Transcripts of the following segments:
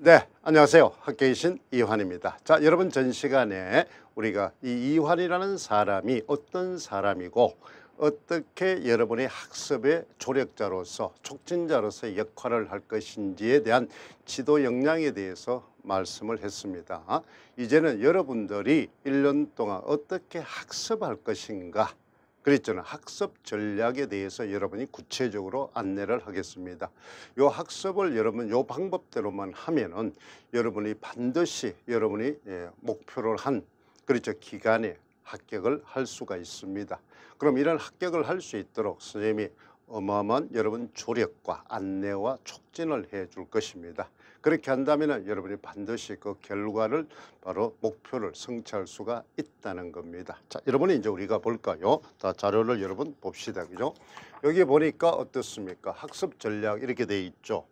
네, 안녕하세요. 학계이신 이환입니다. 자, 여러분 전 시간에 우리가 이 이환이라는 사람이 어떤 사람이고 어떻게 여러분의 학습의 조력자로서 촉진자로서의 역할을 할 것인지에 대한 지도 역량에 대해서 말씀을 했습니다. 이제는 여러분들이 1년 동안 어떻게 학습할 것인가, 그랬잖아요. 학습 전략에 대해서 여러분이 구체적으로 안내를 하겠습니다. 요 학습을 여러분 요 방법대로만 하면은 여러분이 반드시 여러분이 목표를 한 그렇죠 기간에 합격을 할 수가 있습니다. 그럼 이런 합격을 할 수 있도록 선생님이 어마어마한 여러분 조력과 안내와 촉진을 해 줄 것입니다. 그렇게 한다면 여러분이 반드시 그 결과를 바로 목표를 성취할 수가 있다는 겁니다. 자, 여러분이 이제 우리가 볼까요? 다 자료를 여러분 봅시다. 그죠? 여기 보니까 어떻습니까? 학습 전략 이렇게 돼 있죠.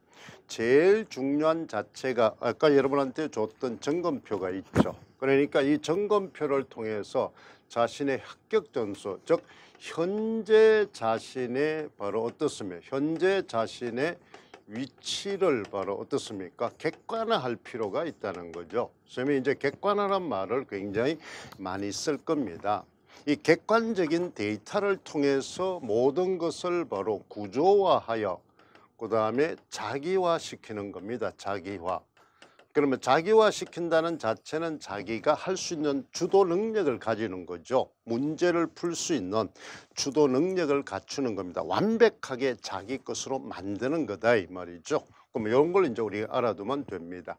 제일 중요한 자체가 아까 여러분한테 줬던 점검표가 있죠. 그러니까 이 점검표를 통해서 자신의 합격 점수, 즉 현재 자신의 바로 어떻습니까? 현재 자신의 위치를 바로 어떻습니까? 객관화할 필요가 있다는 거죠. 선생님이 이제 객관화란 말을 굉장히 많이 쓸 겁니다. 이 객관적인 데이터를 통해서 모든 것을 바로 구조화하여 그 다음에 자기화시키는 겁니다. 자기화. 그러면 자기화시킨다는 자체는 자기가 할 수 있는 주도 능력을 가지는 거죠. 문제를 풀 수 있는 주도 능력을 갖추는 겁니다. 완벽하게 자기 것으로 만드는 거다 이 말이죠. 그럼 이런 걸 이제 우리가 알아두면 됩니다.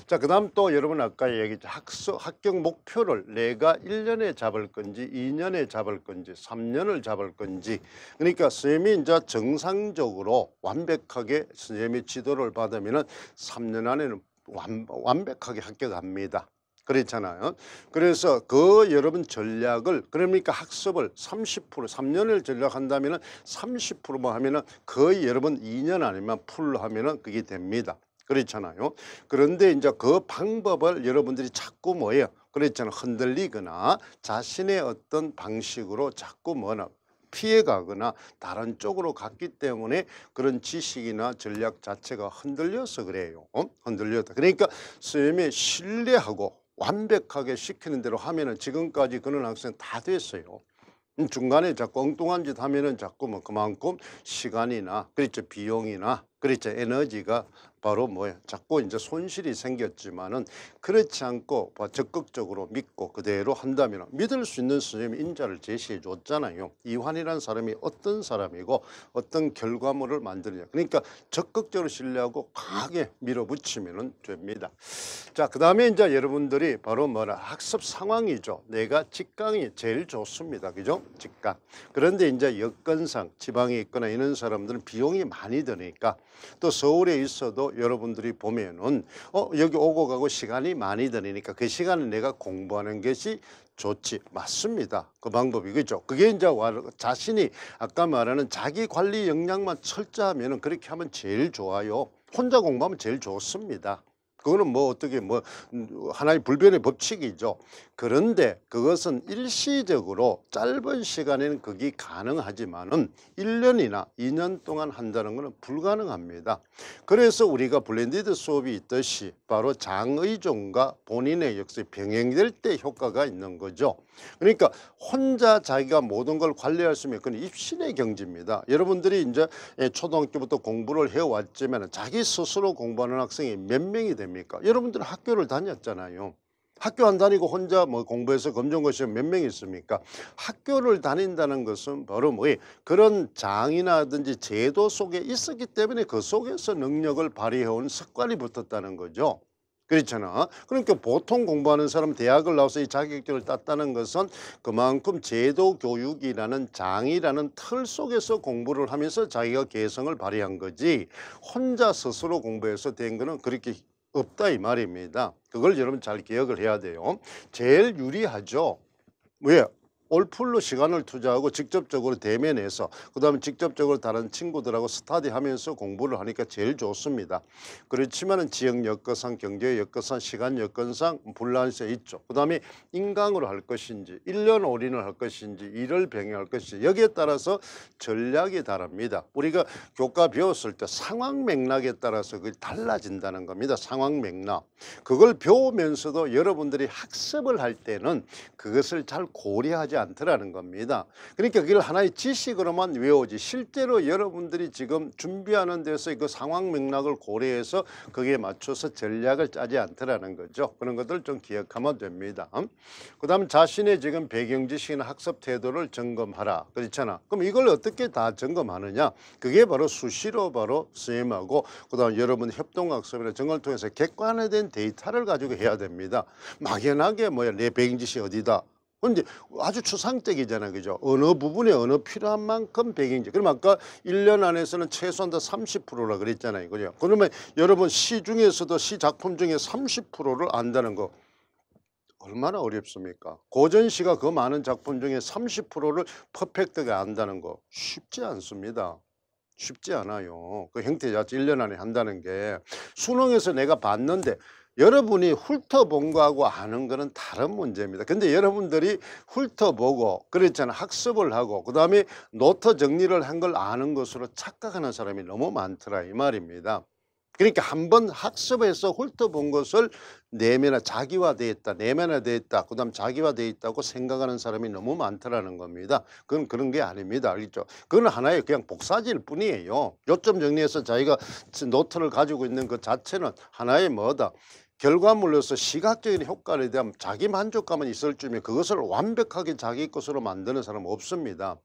자, 그 다음 또 여러분 아까 얘기했죠. 합격 목표를 내가 1년에 잡을 건지 2년에 잡을 건지 3년을 잡을 건지, 그러니까 선생님이 이제 정상적으로 완벽하게 선생님의 지도를 받으면 3년 안에는 완벽하게 합격합니다. 그렇잖아요. 그래서 그 여러분 전략을 그러니까 학습을 30% 3년을 전략한다면 30%만 하면은 거의 여러분 2년 아니면 풀로 하면은 그게 됩니다. 그렇잖아요. 그런데 이제 그 방법을 여러분들이 자꾸 뭐예요? 그렇잖아요. 흔들리거나 자신의 어떤 방식으로 자꾸 뭐나 피해가거나 다른 쪽으로 갔기 때문에 그런 지식이나 전략 자체가 흔들려서 그래요. 흔들렸다. 그러니까 선생님이 신뢰하고 완벽하게 시키는 대로 하면은 지금까지 그런 학생 다 됐어요. 중간에 자꾸 엉뚱한 짓 하면은 자꾸 뭐 그만큼 시간이나 그렇죠 비용이나 그렇죠 에너지가 바로 뭐야 자꾸 이제 손실이 생겼지만은 그렇지 않고 적극적으로 믿고 그대로 한다면 믿을 수 있는 선생님이 인자를 제시해 줬잖아요. 이환이라는 사람이 어떤 사람이고 어떤 결과물을 만드느냐. 그러니까 적극적으로 신뢰하고 강하게 밀어붙이면 됩니다. 자, 그 다음에 이제 여러분들이 바로 뭐라 학습 상황이죠. 내가 직강이 제일 좋습니다. 그죠? 직강. 그런데 이제 여건상 지방에 있거나 이런 사람들은 비용이 많이 드니까 또 서울에 있어도 여러분들이 보면은 여기 오고 가고 시간이 많이 드니까 그 시간에 내가 공부하는 것이 좋지. 맞습니다. 그 방법이 그죠. 그게 이제 자신이 아까 말하는 자기 관리 역량만 철저하면은 그렇게 하면 제일 좋아요. 혼자 공부하면 제일 좋습니다. 그거는 뭐 어떻게 뭐 하나의 불변의 법칙이죠. 그런데 그것은 일시적으로 짧은 시간에는 그게 가능하지만은 1년이나 2년 동안 한다는 것은 불가능합니다. 그래서 우리가 블렌디드 수업이 있듯이 바로 장의존과 본인의 역습이 병행될 때 효과가 있는 거죠. 그러니까 혼자 자기가 모든 걸 관리할 수 있는 그건 입신의 경지입니다. 여러분들이 이제 초등학교부터 공부를 해왔지만 자기 스스로 공부하는 학생이 몇 명이 됩니까? 여러분들은 학교를 다녔잖아요. 학교 안 다니고 혼자 뭐 공부해서 검정고시에 몇 명이 있습니까? 학교를 다닌다는 것은 바로 뭐예요? 그런 장이나든지 제도 속에 있었기 때문에 그 속에서 능력을 발휘해온 습관이 붙었다는 거죠. 그렇잖아. 그러니까 보통 공부하는 사람 대학을 나와서 이 자격증을 땄다는 것은 그만큼 제도 교육이라는 장이라는 틀 속에서 공부를 하면서 자기가 개성을 발휘한 거지 혼자 스스로 공부해서 된 거는 그렇게 없다 이 말입니다. 그걸 여러분 잘 기억을 해야 돼요. 제일 유리하죠. 왜? 올풀로 시간을 투자하고 직접적으로 대면해서 그다음에 직접적으로 다른 친구들하고 스터디하면서 공부를 하니까 제일 좋습니다. 그렇지만은 지역 여건상, 경제 여건상, 시간 여건상 분란세 있죠. 그다음에 인강으로 할 것인지 1년 올인을 할 것인지 일을 병행할 것인지 여기에 따라서 전략이 다릅니다. 우리가 교과 배웠을 때 상황 맥락에 따라서 그게 달라진다는 겁니다. 상황 맥락. 그걸 배우면서도 여러분들이 학습을 할 때는 그것을 잘 고려하지 않더라는 겁니다. 그러니까 그걸 하나의 지식으로만 외우지 실제로 여러분들이 지금 준비하는 데서 그 상황 맥락을 고려해서 거기에 맞춰서 전략을 짜지 않더라는 거죠. 그런 것들 좀 기억하면 됩니다. 그 다음 자신의 지금 배경 지식이나 학습 태도를 점검하라. 그렇잖아. 그럼 이걸 어떻게 다 점검하느냐? 그게 바로 수시로 바로 선생님하고 그 다음 여러분 협동학습이나 정을 통해서 객관화된 데이터를 가지고 해야 됩니다. 막연하게 뭐야 내 배경 지식이 어디다. 근데 아주 추상적이잖아요. 그죠? 어느 부분에 어느 필요한 만큼 배경지. 그럼 아까 1년 안에서는 최소한 다 30%라 그랬잖아요. 그죠? 그러면 여러분 시 중에서도 시 작품 중에 30%를 안다는 거 얼마나 어렵습니까? 고전시가 그 많은 작품 중에 30%를 퍼펙트하게 안다는 거 쉽지 않습니다. 쉽지 않아요. 그 형태 자체 1년 안에 한다는 게 수능에서 내가 봤는데 여러분이 훑어본 거하고 아는 거는 다른 문제입니다. 근데 여러분들이 훑어보고 그랬잖아요. 학습을 하고 그다음에 노트 정리를 한 걸 아는 것으로 착각하는 사람이 너무 많더라 이 말입니다. 그러니까 한번 학습해서 훑어본 것을 자기화되어 있다, 내면화되어 있다, 그 다음 자기화되어 있다고 생각하는 사람이 너무 많더라는 겁니다. 그건 그런 게 아닙니다. 알겠죠? 그건 하나의 그냥 복사질 뿐이에요. 요점 정리해서 자기가 노트를 가지고 있는 그 자체는 하나의 뭐다. 결과물로서 시각적인 효과에 대한 자기 만족감은 있을 줄이면 그것을 완벽하게 자기 것으로 만드는 사람은 없습니다.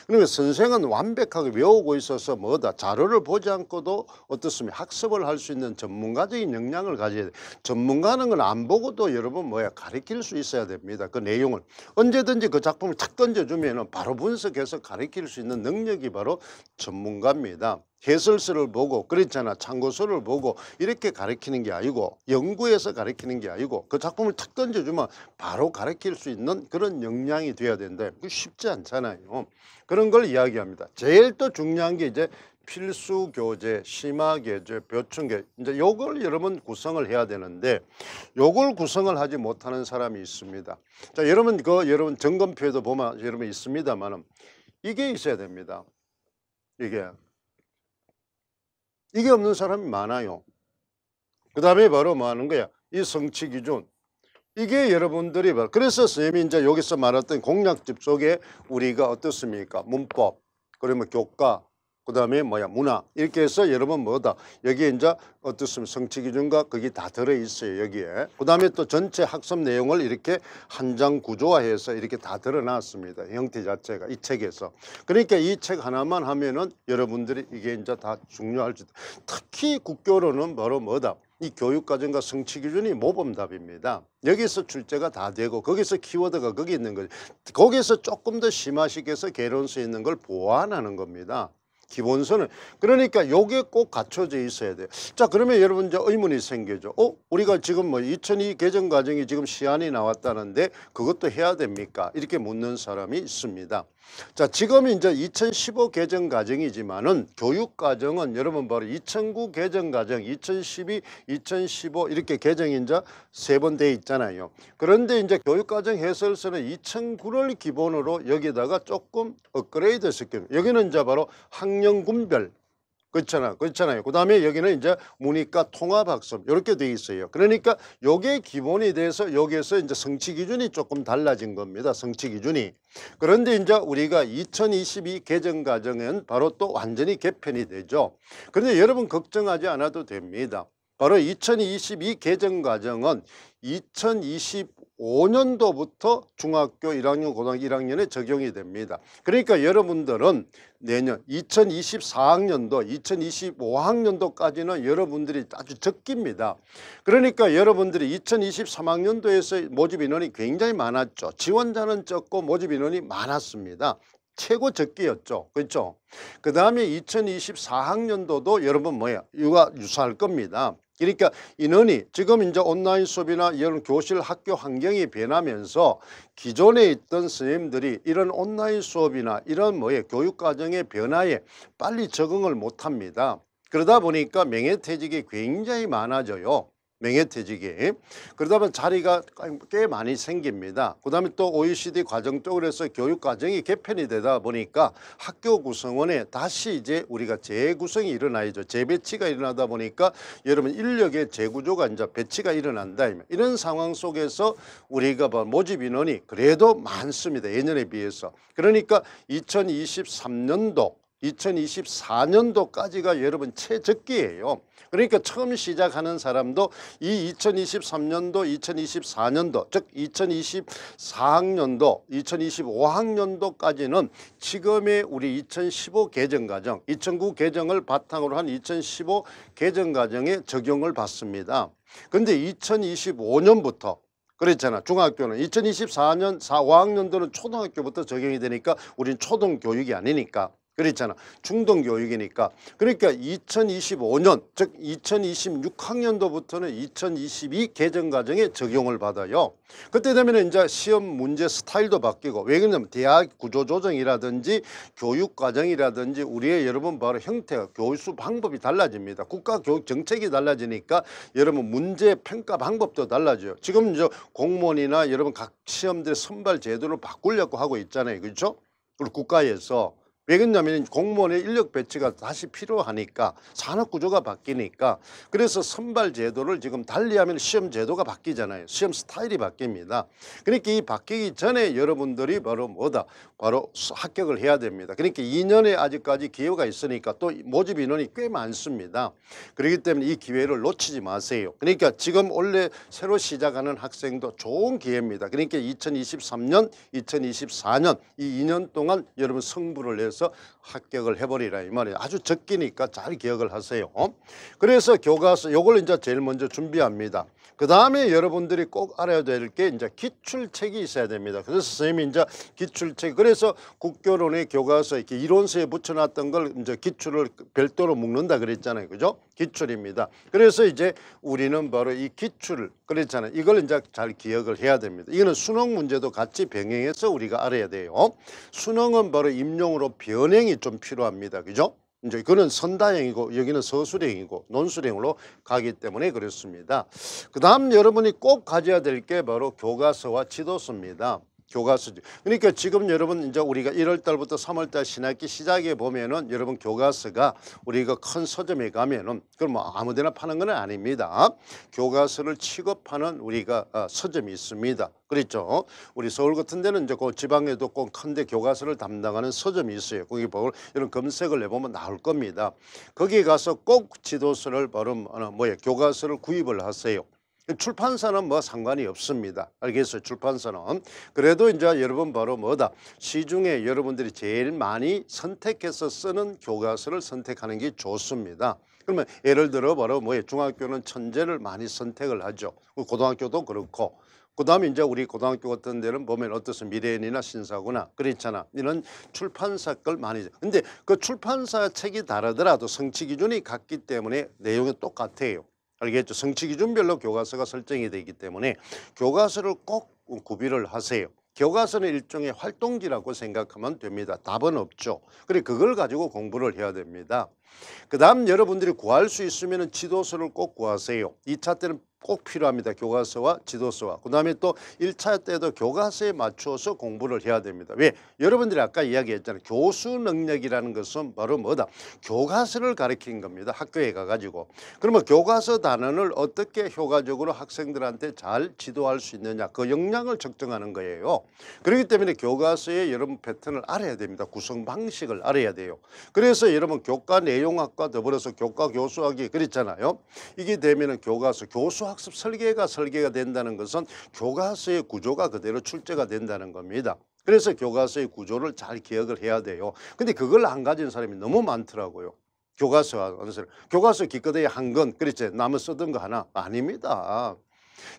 그러면 선생은 완벽하게 외우고 있어서 뭐다 자료를 보지 않고도 어떻습니까? 학습을 할 수 있는 전문가적인 역량을 가져야 돼. 전문가는 건 안 보고도 여러분 뭐야 가르칠 수 있어야 됩니다. 그 내용을 언제든지 그 작품을 탁 던져주면은 바로 분석해서 가르칠 수 있는 능력이 바로 전문가입니다. 해설서를 보고 그렇잖아 참고서를 보고 이렇게 가르치는 게 아니고 연구해서 가르치는 게 아니고 그 작품을 탁 던져주면 바로 가르칠 수 있는 그런 역량이 돼야 되는데 그게 쉽지 않잖아요. 그런 걸 이야기합니다. 제일 또 중요한 게 이제 필수 교재, 심화 교재, 보충 교재 이제 요걸 여러분 구성을 해야 되는데 요걸 구성을 하지 못하는 사람이 있습니다. 자, 여러분 여러분 점검표에도 보면 여러분 있습니다만은 이게 있어야 됩니다. 이게 없는 사람이 많아요. 그 다음에 바로 뭐 하는 거야? 이 성취 기준. 이게 여러분들이 그래서 선생님이 이제 여기서 말했던 공략집 속에 우리가 어떻습니까? 문법, 그러면 교과, 그 다음에 뭐야 문화 이렇게 해서 여러분 뭐다 여기에 이제 어떻습니까? 성취 기준과 그게 다 들어있어요 여기에. 그 다음에 또 전체 학습 내용을 이렇게 한 장 구조화해서 이렇게 다 드러났습니다. 형태 자체가 이 책에서. 그러니까 이 책 하나만 하면은 여러분들이 이게 이제 다 중요할지. 특히 국교로는 바로 뭐다? 이 교육과정과 성취 기준이 모범답입니다. 여기서 출제가 다 되고 거기서 키워드가 거기 있는 거죠. 거기서 조금 더 심화시켜서 개론서 있는 걸 보완하는 겁니다. 기본서는. 그러니까 요게 꼭 갖춰져 있어야 돼요. 자, 그러면 여러분 이제 의문이 생기죠. 우리가 지금 뭐 2002 개정 과정이 지금 시안이 나왔다는데 그것도 해야 됩니까? 이렇게 묻는 사람이 있습니다. 자, 지금 이제 2015 개정 과정이지만은 교육 과정은 여러분 바로 2009 개정 과정, 2012, 2015 이렇게 개정이 이제 세 번 돼 있잖아요. 그런데 이제 교육 과정 해설서는 2009를 기본으로 여기다가 조금 업그레이드 시킵니다. 여기는 이제 바로 학년 군별 그렇잖아요. 그 다음에 여기는 이제 문이과 통합학습 이렇게 돼 있어요. 그러니까 요게 기본이 돼서 여기에서 이제 성취 기준이 조금 달라진 겁니다. 성취 기준이. 그런데 이제 우리가 2022 개정 과정은 바로 또 완전히 개편이 되죠. 그런데 여러분 걱정하지 않아도 됩니다. 바로 2022 개정 과정은 2025년도부터 중학교 1학년, 고등학교 1학년에 적용이 됩니다. 그러니까 여러분들은 내년 2024학년도, 2025학년도까지는 여러분들이 아주 적깁니다. 그러니까 여러분들이 2023학년도에서 모집 인원이 굉장히 많았죠. 지원자는 적고 모집 인원이 많았습니다. 최고 적기였죠. 그렇죠? 그 다음에 2024학년도도 여러분 이와 유사할 겁니다. 그러니까 인원이 지금 이제 온라인 수업이나 이런 교실 학교 환경이 변하면서 기존에 있던 선생님들이 이런 온라인 수업이나 이런 교육 과정의 변화에 빨리 적응을 못 합니다. 그러다 보니까 명예퇴직이 굉장히 많아져요. 명예퇴직이. 그러다 보면 자리가 꽤 많이 생깁니다. 그 다음에 또 OECD 과정 쪽으로 해서 교육 과정이 개편이 되다 보니까 학교 구성원에 다시 이제 우리가 재구성이 일어나야죠. 재배치가 일어나다 보니까 여러분 인력의 재구조가 이제 배치가 일어난다. 이런 상황 속에서 우리가 모집 인원이 그래도 많습니다. 예년에 비해서. 그러니까 2023년도 2024년도까지가 여러분 최적기예요. 그러니까 처음 시작하는 사람도 이 2023년도, 2024년도, 즉 2024학년도, 2025학년도까지는 지금의 우리 2015 개정과정, 2009 개정을 바탕으로 한 2015 개정과정에 적용을 받습니다. 그런데 2025년부터 그랬잖아. 중학교는 2024년 4, 5학년도는 초등학교부터 적용이 되니까 우린 초등교육이 아니니까. 그랬잖아. 중등교육이니까. 그러니까 2025년 즉 2026학년도부터는 2022 개정과정에 적용을 받아요. 그때 되면 이제 시험 문제 스타일도 바뀌고 왜 그러냐면 대학 구조조정이라든지 교육과정이라든지 우리의 여러분 바로 형태가 교수 방법이 달라집니다. 국가교육 정책이 달라지니까 여러분 문제 평가 방법도 달라져요. 지금 이제 공무원이나 여러분 각 시험들의 선발 제도를 바꾸려고 하고 있잖아요. 그렇죠? 그리고 국가에서 왜 그러냐면 공무원의 인력 배치가 다시 필요하니까 산업구조가 바뀌니까 그래서 선발 제도를 지금 달리하면 시험 제도가 바뀌잖아요. 시험 스타일이 바뀝니다. 그러니까 이 바뀌기 전에 여러분들이 바로 바로 합격을 해야 됩니다. 그러니까 2년에 아직까지 기회가 있으니까 또 모집 인원이 꽤 많습니다. 그렇기 때문에 이 기회를 놓치지 마세요. 그러니까 지금 원래 새로 시작하는 학생도 좋은 기회입니다. 그러니까 2023년, 2024년 이 2년 동안 여러분 승부를 내서 합격을 해버리라 이 말이에요. 아주 적기니까 잘 기억을 하세요. 그래서 교과서 요걸 이제 제일 먼저 준비합니다. 그 다음에 여러분들이 꼭 알아야 될 게 이제 기출책이 있어야 됩니다. 그래서 선생님이 이제 기출책 그래서 국교론의 교과서 이렇게 이론서에 붙여놨던 걸 이제 기출을 별도로 묶는다 그랬잖아요. 그죠? 기출입니다. 그래서 이제 우리는 바로 이 기출을 그랬잖아요. 이걸 이제 잘 기억을 해야 됩니다. 이거는 수능 문제도 같이 병행해서 우리가 알아야 돼요. 수능은 바로 임용으로 변형이 좀 필요합니다. 그죠? 이제 그는 선다형이고 여기는 서술형이고 논술형으로 가기 때문에 그렇습니다. 그 다음 여러분이 꼭 가져야 될 게 바로 교과서와 지도서입니다. 교과서죠. 그러니까 지금 여러분 이제 우리가 1월 달부터 3월 달 신학기 시작에 보면은 여러분 교과서가 우리가 큰 서점에 가면은 그럼 뭐 아무데나 파는 건 아닙니다. 교과서를 취급하는 우리가 서점이 있습니다. 그렇죠. 우리 서울 같은 데는 이제 그 지방에도 꼭 큰데 교과서를 담당하는 서점이 있어요. 거기 보고 이런 검색을 해보면 나올 겁니다. 거기 가서 꼭 지도서를 바로 교과서를 구입을 하세요. 출판사는 뭐 상관이 없습니다. 알겠어요? 출판사는. 그래도 이제 여러분 바로 시중에 여러분들이 제일 많이 선택해서 쓰는 교과서를 선택하는 게 좋습니다. 그러면 예를 들어 바로 중학교는 천재를 많이 선택을 하죠. 고등학교도 그렇고. 그 다음에 이제 우리 고등학교 같은 데는 보면 어떻습니까? 미래인이나 신사구나 그렇잖아. 이런 출판사 걸 많이. 근데 그 출판사 책이 다르더라도 성취 기준이 같기 때문에 내용이 똑같아요. 알겠죠? 성취 기준별로 교과서가 설정이 되기 때문에 교과서를 꼭 구비를 하세요. 교과서는 일종의 활동지라고 생각하면 됩니다. 답은 없죠. 그래 그걸 가지고 공부를 해야 됩니다. 그 다음 여러분들이 구할 수 있으면 지도서를 꼭 구하세요. 2차 때는 꼭 필요합니다. 교과서와 지도서와. 그 다음에 또 1차 때도 교과서에 맞추어서 공부를 해야 됩니다. 왜? 여러분들이 아까 이야기했잖아요. 교수 능력이라는 것은 바로 교과서를 가르치는 겁니다. 학교에 가가지고. 그러면 교과서 단원을 어떻게 효과적으로 학생들한테 잘 지도할 수 있느냐. 그 역량을 측정하는 거예요. 그렇기 때문에 교과서의 여러분 패턴을 알아야 됩니다. 구성 방식을 알아야 돼요. 그래서 여러분 교과 내용학과 더불어서 교과 교수학이 그랬잖아요. 이게 되면은 교과서 교수학습 설계가 된다는 것은 교과서의 구조가 그대로 출제가 된다는 겁니다. 그래서 교과서의 구조를 잘 기억을 해야 돼요. 근데 그걸 안 가진 사람이 너무 많더라고요. 교과서 기껏해야 한 건 그렇지 남은 쓰던 거 하나 아닙니다.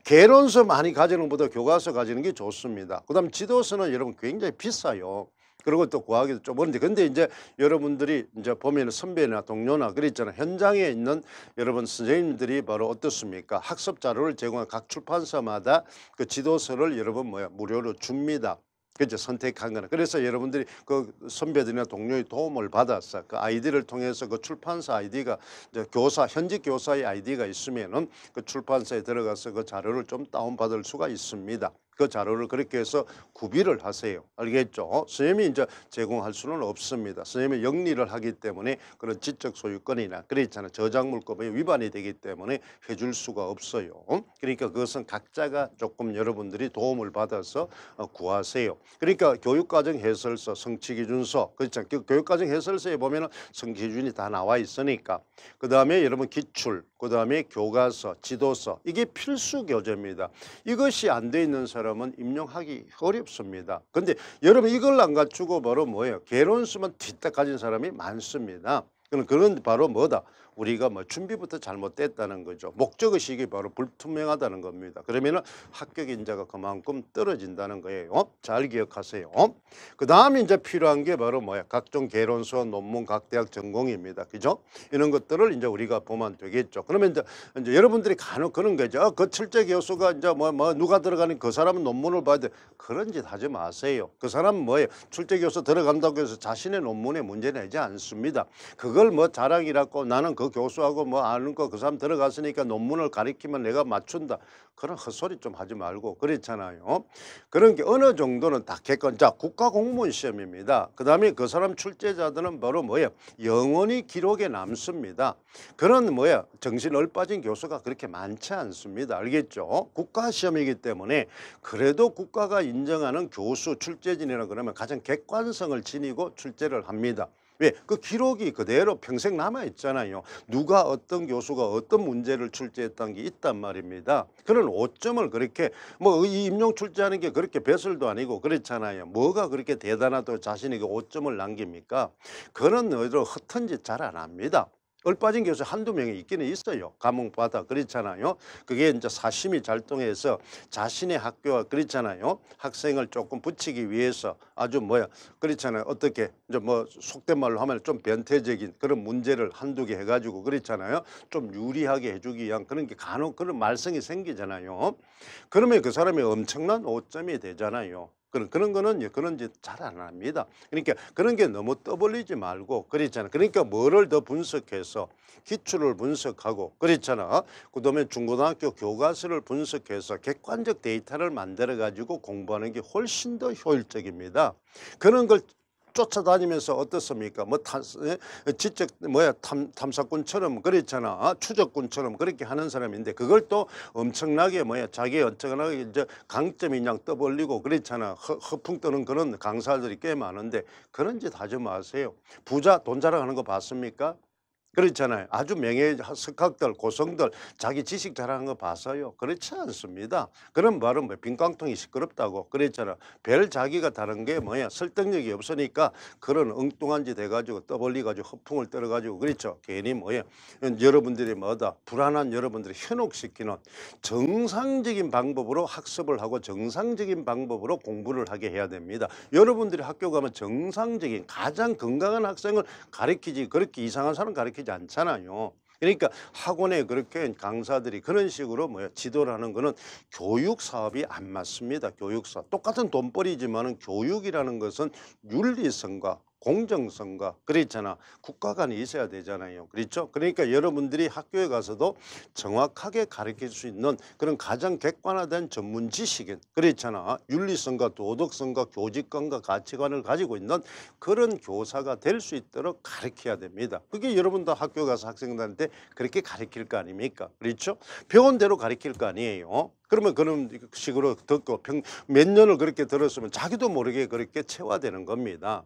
개론서 많이 가지는 것보다 교과서 가지는 게 좋습니다. 그 다음 지도서는 여러분 굉장히 비싸요. 그리고 또 구하기도 좀 어려운데 근데 이제 여러분들이 이제 보면 선배나 동료나 그랬잖아요. 현장에 있는 여러분 선생님들이 바로 어떻습니까? 학습 자료를 제공한 각 출판사마다 그 지도서를 여러분 무료로 줍니다. 그죠? 선택한 거는. 그래서 여러분들이 그 선배들이나 동료의 도움을 받아서 그 아이디를 통해서 그 출판사 아이디가 이제 교사, 현직 교사의 아이디가 있으면은 그 출판사에 들어가서 그 자료를 좀 다운받을 수가 있습니다. 그 자료를 그렇게 해서 구비를 하세요. 알겠죠? 선생님이 이제 제공할 수는 없습니다. 선생님이 영리를 하기 때문에 그런 지적 소유권이나 그렇잖아요. 저작물법에 위반이 되기 때문에 해줄 수가 없어요. 그러니까 그것은 각자가 조금 여러분들이 도움을 받아서 구하세요. 그러니까 교육과정 해설서, 성취기준서, 그렇죠. 교육과정 해설서에 보면은 성취기준이 다 나와 있으니까 그 다음에 여러분 기출, 그 다음에 교과서, 지도서 이게 필수 교재입니다. 이것이 안 돼 있는 사람은 임용하기 어렵습니다. 근데 여러분 이걸 안 갖추고 바로 뭐예요? 개론수만 뒤딱 가진 사람이 많습니다. 그런 바로 뭐다? 우리가 뭐 준비부터 잘못됐다는 거죠. 목적의식이 바로 불투명하다는 겁니다. 그러면은 합격 인자가 그만큼 떨어진다는 거예요. 잘 기억하세요. 그 다음에 이제 필요한 게 바로 뭐야? 각종 개론서, 논문, 각 대학 전공입니다. 그죠? 이런 것들을 이제 우리가 보면 되겠죠. 그러면 이제 여러분들이 간혹 그런 거죠. 그 출제 교수가 이제 뭐 누가 들어가는 그 사람은 논문을 봐야 돼. 그런 짓 하지 마세요. 그 사람은 뭐예요? 출제 교수 들어간다고 해서 자신의 논문에 문제 내지 않습니다. 그걸 뭐 자랑이라고 나는 그 교수하고 뭐 아는 거 그 사람 들어갔으니까 논문을 가리키면 내가 맞춘다. 그런 헛소리 좀 하지 말고 그렇잖아요. 그런 게 어느 정도는 다 객관. 자, 국가공무원 시험입니다. 그 다음에 그 사람 출제자들은 바로 뭐예요? 영원히 기록에 남습니다. 그런 뭐야 정신 얼빠진 교수가 그렇게 많지 않습니다. 알겠죠? 국가시험이기 때문에 그래도 국가가 인정하는 교수 출제진이라 그러면 가장 객관성을 지니고 출제를 합니다. 왜? 그 기록이 그대로 평생 남아 있잖아요. 누가 어떤 교수가 어떤 문제를 출제했던 게 있단 말입니다. 그런 오점을 그렇게 뭐 이 임용 출제하는 게 그렇게 배설도 아니고 그렇잖아요. 뭐가 그렇게 대단하다고 자신에게 오점을 남깁니까? 그런 의도로 허튼 짓 잘 안 합니다. 얼빠진 교수 한두 명이 있기는 있어요. 감옥받아 그렇잖아요. 그게 이제 사심이 잘통해서 자신의 학교와 그렇잖아요. 학생을 조금 붙이기 위해서 아주 그렇잖아요. 어떻게 이제 뭐 속된 말로 하면 좀 변태적인 그런 문제를 한두 개 해가지고 그렇잖아요. 좀 유리하게 해주기 위한 그런 게 간혹 그런 말썽이 생기잖아요. 그러면 그 사람이 엄청난 오점이 되잖아요. 그런 거는 그런 짓 잘 안 합니다. 그러니까 그런 게 너무 떠벌리지 말고 그렇잖아. 그러니까 뭐를 더 분석해서 기출을 분석하고 그렇잖아. 그다음에 중고등학교 교과서를 분석해서 객관적 데이터를 만들어 가지고 공부하는 게 훨씬 더 효율적입니다. 그런 걸 쫓아다니면서 어떻습니까? 지적 탐사꾼처럼 그랬잖아. 추적꾼처럼 그렇게 하는 사람인데 그걸 또 엄청나게 자기 엄청나게 이제 강점이 그냥 떠벌리고 그랬잖아. 허풍 떠는 그런 강사들이 꽤 많은데 그런 짓 하지 마세요. 부자 돈 자랑하는 거 봤습니까? 그렇잖아요. 아주 명예 석학들, 고성들 자기 지식 자랑하는 거 봐서요. 그렇지 않습니다. 그런 말은 빈깡통이 시끄럽다고 그랬잖아. 별 자기가 다른 게 설득력이 없으니까 그런 엉뚱한 짓 해가지고 떠벌리가지고 허풍을 떨어가지고 그렇죠. 괜히 여러분들이 불안한 여러분들이 현혹시키는 정상적인 방법으로 학습을 하고 정상적인 방법으로 공부를 하게 해야 됩니다. 여러분들이 학교 가면 정상적인 가장 건강한 학생을 가르치지 그렇게 이상한 사람 가르치지 않잖아요. 그러니까 학원에 그렇게 강사들이 그런 식으로 지도를 하는 거는 교육 사업이 안 맞습니다. 교육 사업. 똑같은 돈벌이지만은 교육이라는 것은 윤리성과 공정성과 그렇잖아. 국가 간에 있어야 되잖아요. 그렇죠? 그러니까 여러분들이 학교에 가서도 정확하게 가르칠 수 있는 그런 가장 객관화된 전문 지식인 그렇잖아. 윤리성과 도덕성과 교직관과 가치관을 가지고 있는 그런 교사가 될 수 있도록 가르쳐야 됩니다. 그게 여러분도 학교 가서 학생들한테 그렇게 가르칠 거 아닙니까? 그렇죠? 배운대로 가르칠 거 아니에요. 그러면 그런 식으로 듣고 몇 년을 그렇게 들었으면 자기도 모르게 그렇게 체화되는 겁니다.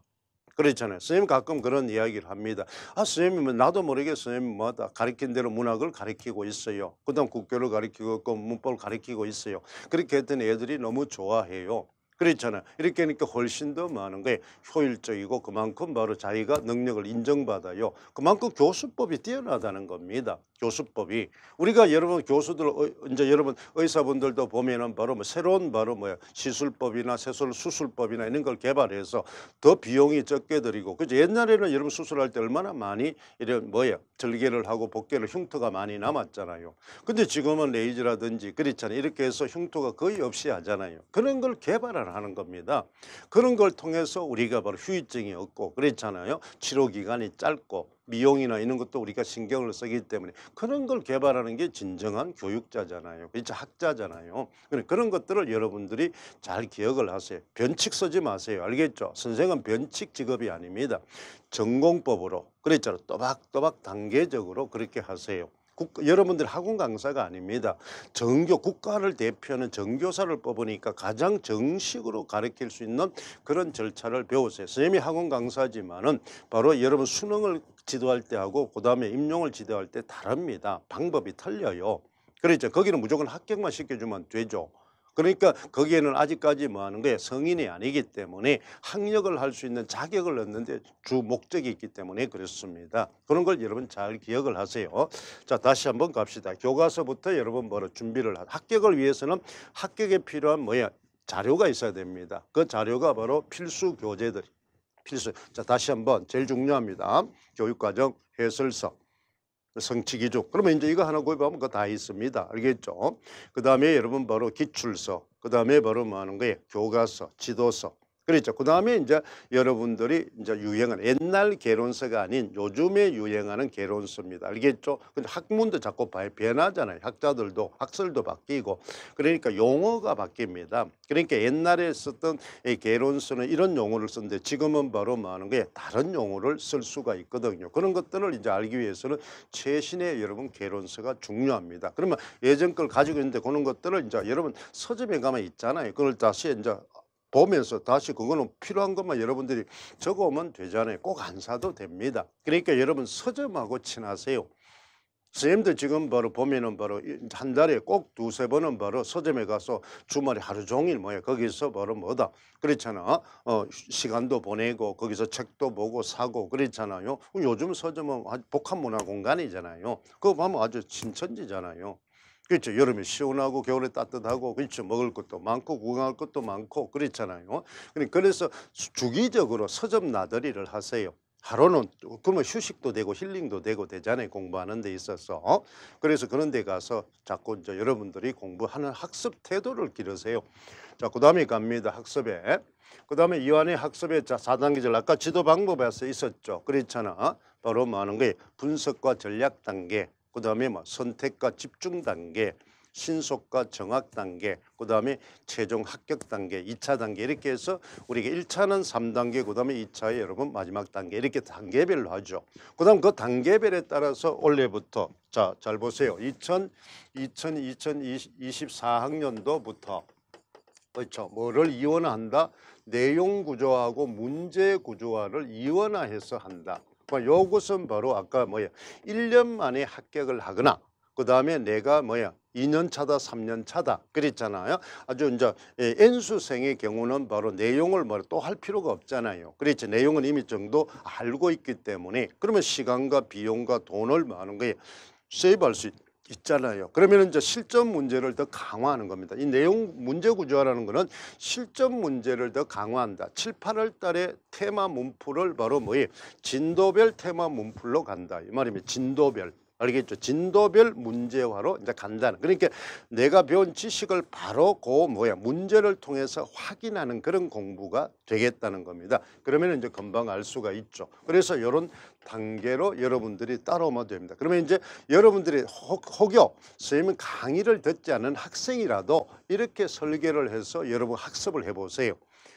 그렇잖아요. 선생님 가끔 그런 이야기를 합니다. 선생님은 나도 모르게 선생님 가르친 대로 문학을 가르치고 있어요. 그다음 국교를 가르치고 있고 문법을 가르치고 있어요. 그렇게 했더니 애들이 너무 좋아해요. 그렇잖아요. 이렇게 하니까 훨씬 더 많은 거예요. 효율적이고 그만큼 바로 자기가 능력을 인정받아요. 그만큼 교수법이 뛰어나다는 겁니다. 교수법이 우리가 여러분 교수들 이제 여러분 의사분들도 보면은 바로 뭐 새로운 바로 뭐야 시술법이나 수술법이나 이런 걸 개발해서 더 비용이 적게 들이고 그죠. 옛날에는 여러분 수술할 때 얼마나 많이 이런 뭐야 절개를 하고 복개를 흉터가 많이 남았잖아요. 근데 지금은 레이저라든지 그렇잖아요. 이렇게 해서 흉터가 거의 없이 하잖아요. 그런 걸 개발을 하는 겁니다. 그런 걸 통해서 우리가 바로 후유증이 없고 그렇잖아요. 치료 기간이 짧고 미용이나 이런 것도 우리가 신경을 쓰기 때문에 그런 걸 개발하는 게 진정한 교육자잖아요. 그렇죠. 학자잖아요. 그런 것들을 여러분들이 잘 기억을 하세요. 변칙 쓰지 마세요. 알겠죠? 선생은 변칙 직업이 아닙니다. 전공법으로 그랬잖아요. 또박또박 단계적으로 그렇게 하세요. 여러분들 학원 강사가 아닙니다. 국가를 대표하는 정교사를 뽑으니까 가장 정식으로 가르칠 수 있는 그런 절차를 배우세요. 선생님이 학원 강사지만은 바로 여러분 수능을 지도할 때 하고 그다음에 임용을 지도할 때 다릅니다. 방법이 틀려요. 그렇죠. 거기는 무조건 합격만 시켜주면 되죠. 그러니까 거기에는 아직까지 뭐 하는 거예요? 성인이 아니기 때문에 학력을 할 수 있는 자격을 얻는데 주 목적이 있기 때문에 그렇습니다. 그런 걸 여러분 잘 기억을 하세요. 자, 다시 한번 갑시다. 교과서부터 여러분 뭐로 준비를 합격을 위해서는 합격에 필요한 뭐야? 자료가 있어야 됩니다. 그 자료가 바로 필수 교재들. 필수. 자, 다시 한번 제일 중요합니다. 교육과정 해설서. 성취기준. 그러면 이제 이거 하나 구입하면 그거 다 있습니다. 알겠죠? 그 다음에 여러분 바로 기출서. 그 다음에 바로 뭐 하는 거예요? 교과서, 지도서. 그렇죠. 그 다음에 이제 여러분들이 이제 유행하는 옛날 개론서가 아닌 요즘에 유행하는 개론서입니다. 알겠죠? 근데 학문도 자꾸 변하잖아요. 학자들도 학설도 바뀌고 그러니까 용어가 바뀝니다. 그러니까 옛날에 썼던 이 개론서는 이런 용어를 썼는데 지금은 바로 뭐 하는 거예요? 다른 용어를 쓸 수가 있거든요. 그런 것들을 이제 알기 위해서는 최신의 여러분 개론서가 중요합니다. 그러면 예전 걸 가지고 있는데 그런 것들을 이제 여러분 서점에 가면 있잖아요. 그걸 다시 이제 보면서 다시 그거는 필요한 것만 여러분들이 적어오면 되잖아요. 꼭 안 사도 됩니다. 그러니까 여러분 서점하고 친하세요. 선생님들 지금 바로 보면은 바로 한 달에 꼭 두세 번은 바로 서점에 가서 주말에 하루 종일 뭐야 거기서 바로 뭐다 그렇잖아. 시간도 보내고 거기서 책도 보고 사고 그렇잖아요. 요즘 서점은 복합문화 공간이잖아요. 그거 보면 아주 신천지잖아요. 그렇죠. 여름에 시원하고 겨울에 따뜻하고 그렇죠. 먹을 것도 많고 구경할 것도 많고 그렇잖아요. 그래서 주기적으로 서점 나들이를 하세요. 하루는 그러면 휴식도 되고 힐링도 되고 되잖아요. 공부하는 데 있어서. 그래서 그런 데 가서 자꾸 이제 여러분들이 공부하는 학습 태도를 기르세요. 자, 그다음에 갑니다. 학습에. 그다음에 이완의 학습의 4단계절 아까 지도 방법에서 있었죠. 그렇잖아. 바로 뭐 하는 거예요? 분석과 전략 단계. 그다음에 뭐 선택과 집중 단계, 신속과 정확 단계, 그다음에 최종 합격 단계, 2차 단계 이렇게 해서 우리가 1차는 3단계, 그다음에 2차에 여러분 마지막 단계 이렇게 단계별로 하죠. 그다음 그 단계별에 따라서 올해부터 자, 잘 보세요. 2024학년도부터 그렇죠. 뭐를 이원화한다? 내용 구조하고 문제 구조화를 이원화해서 한다. 요것은 바로 아까 뭐야 1년 만에 합격을 하거나 그 다음에 내가 뭐야 2년 차다 3년 차다 그랬잖아요. 아주 이제 N수생의 경우는 바로 내용을 뭐 또 할 필요가 없잖아요. 그렇죠. 내용은 이미 정도 알고 있기 때문에 그러면 시간과 비용과 돈을 뭐 하는 거예요. 세이브할 수 있잖아요. 그러면 이제 실전 문제를 더 강화하는 겁니다. 이 내용 문제 구조화라는 거는 실전 문제를 더 강화한다. 7, 8월 달에 테마 문풀을 바로 뭐예요? 진도별 테마 문풀로 간다. 이 말입니다. 진도별. 알겠죠? 진도별 문제화로 이제 간다는. 그러니까 내가 배운 지식을 바로 그 뭐야 문제를 통해서 확인하는 그런 공부가 되겠다는 겁니다. 그러면 이제 금방 알 수가 있죠. 그래서 이런 단계로 여러분들이 따라오면 됩니다. 그러면 이제 여러분들이 혹여 선생님 강의를 듣지 않은 학생이라도 이렇게 설계를 해서 여러분 학습을 해보세요.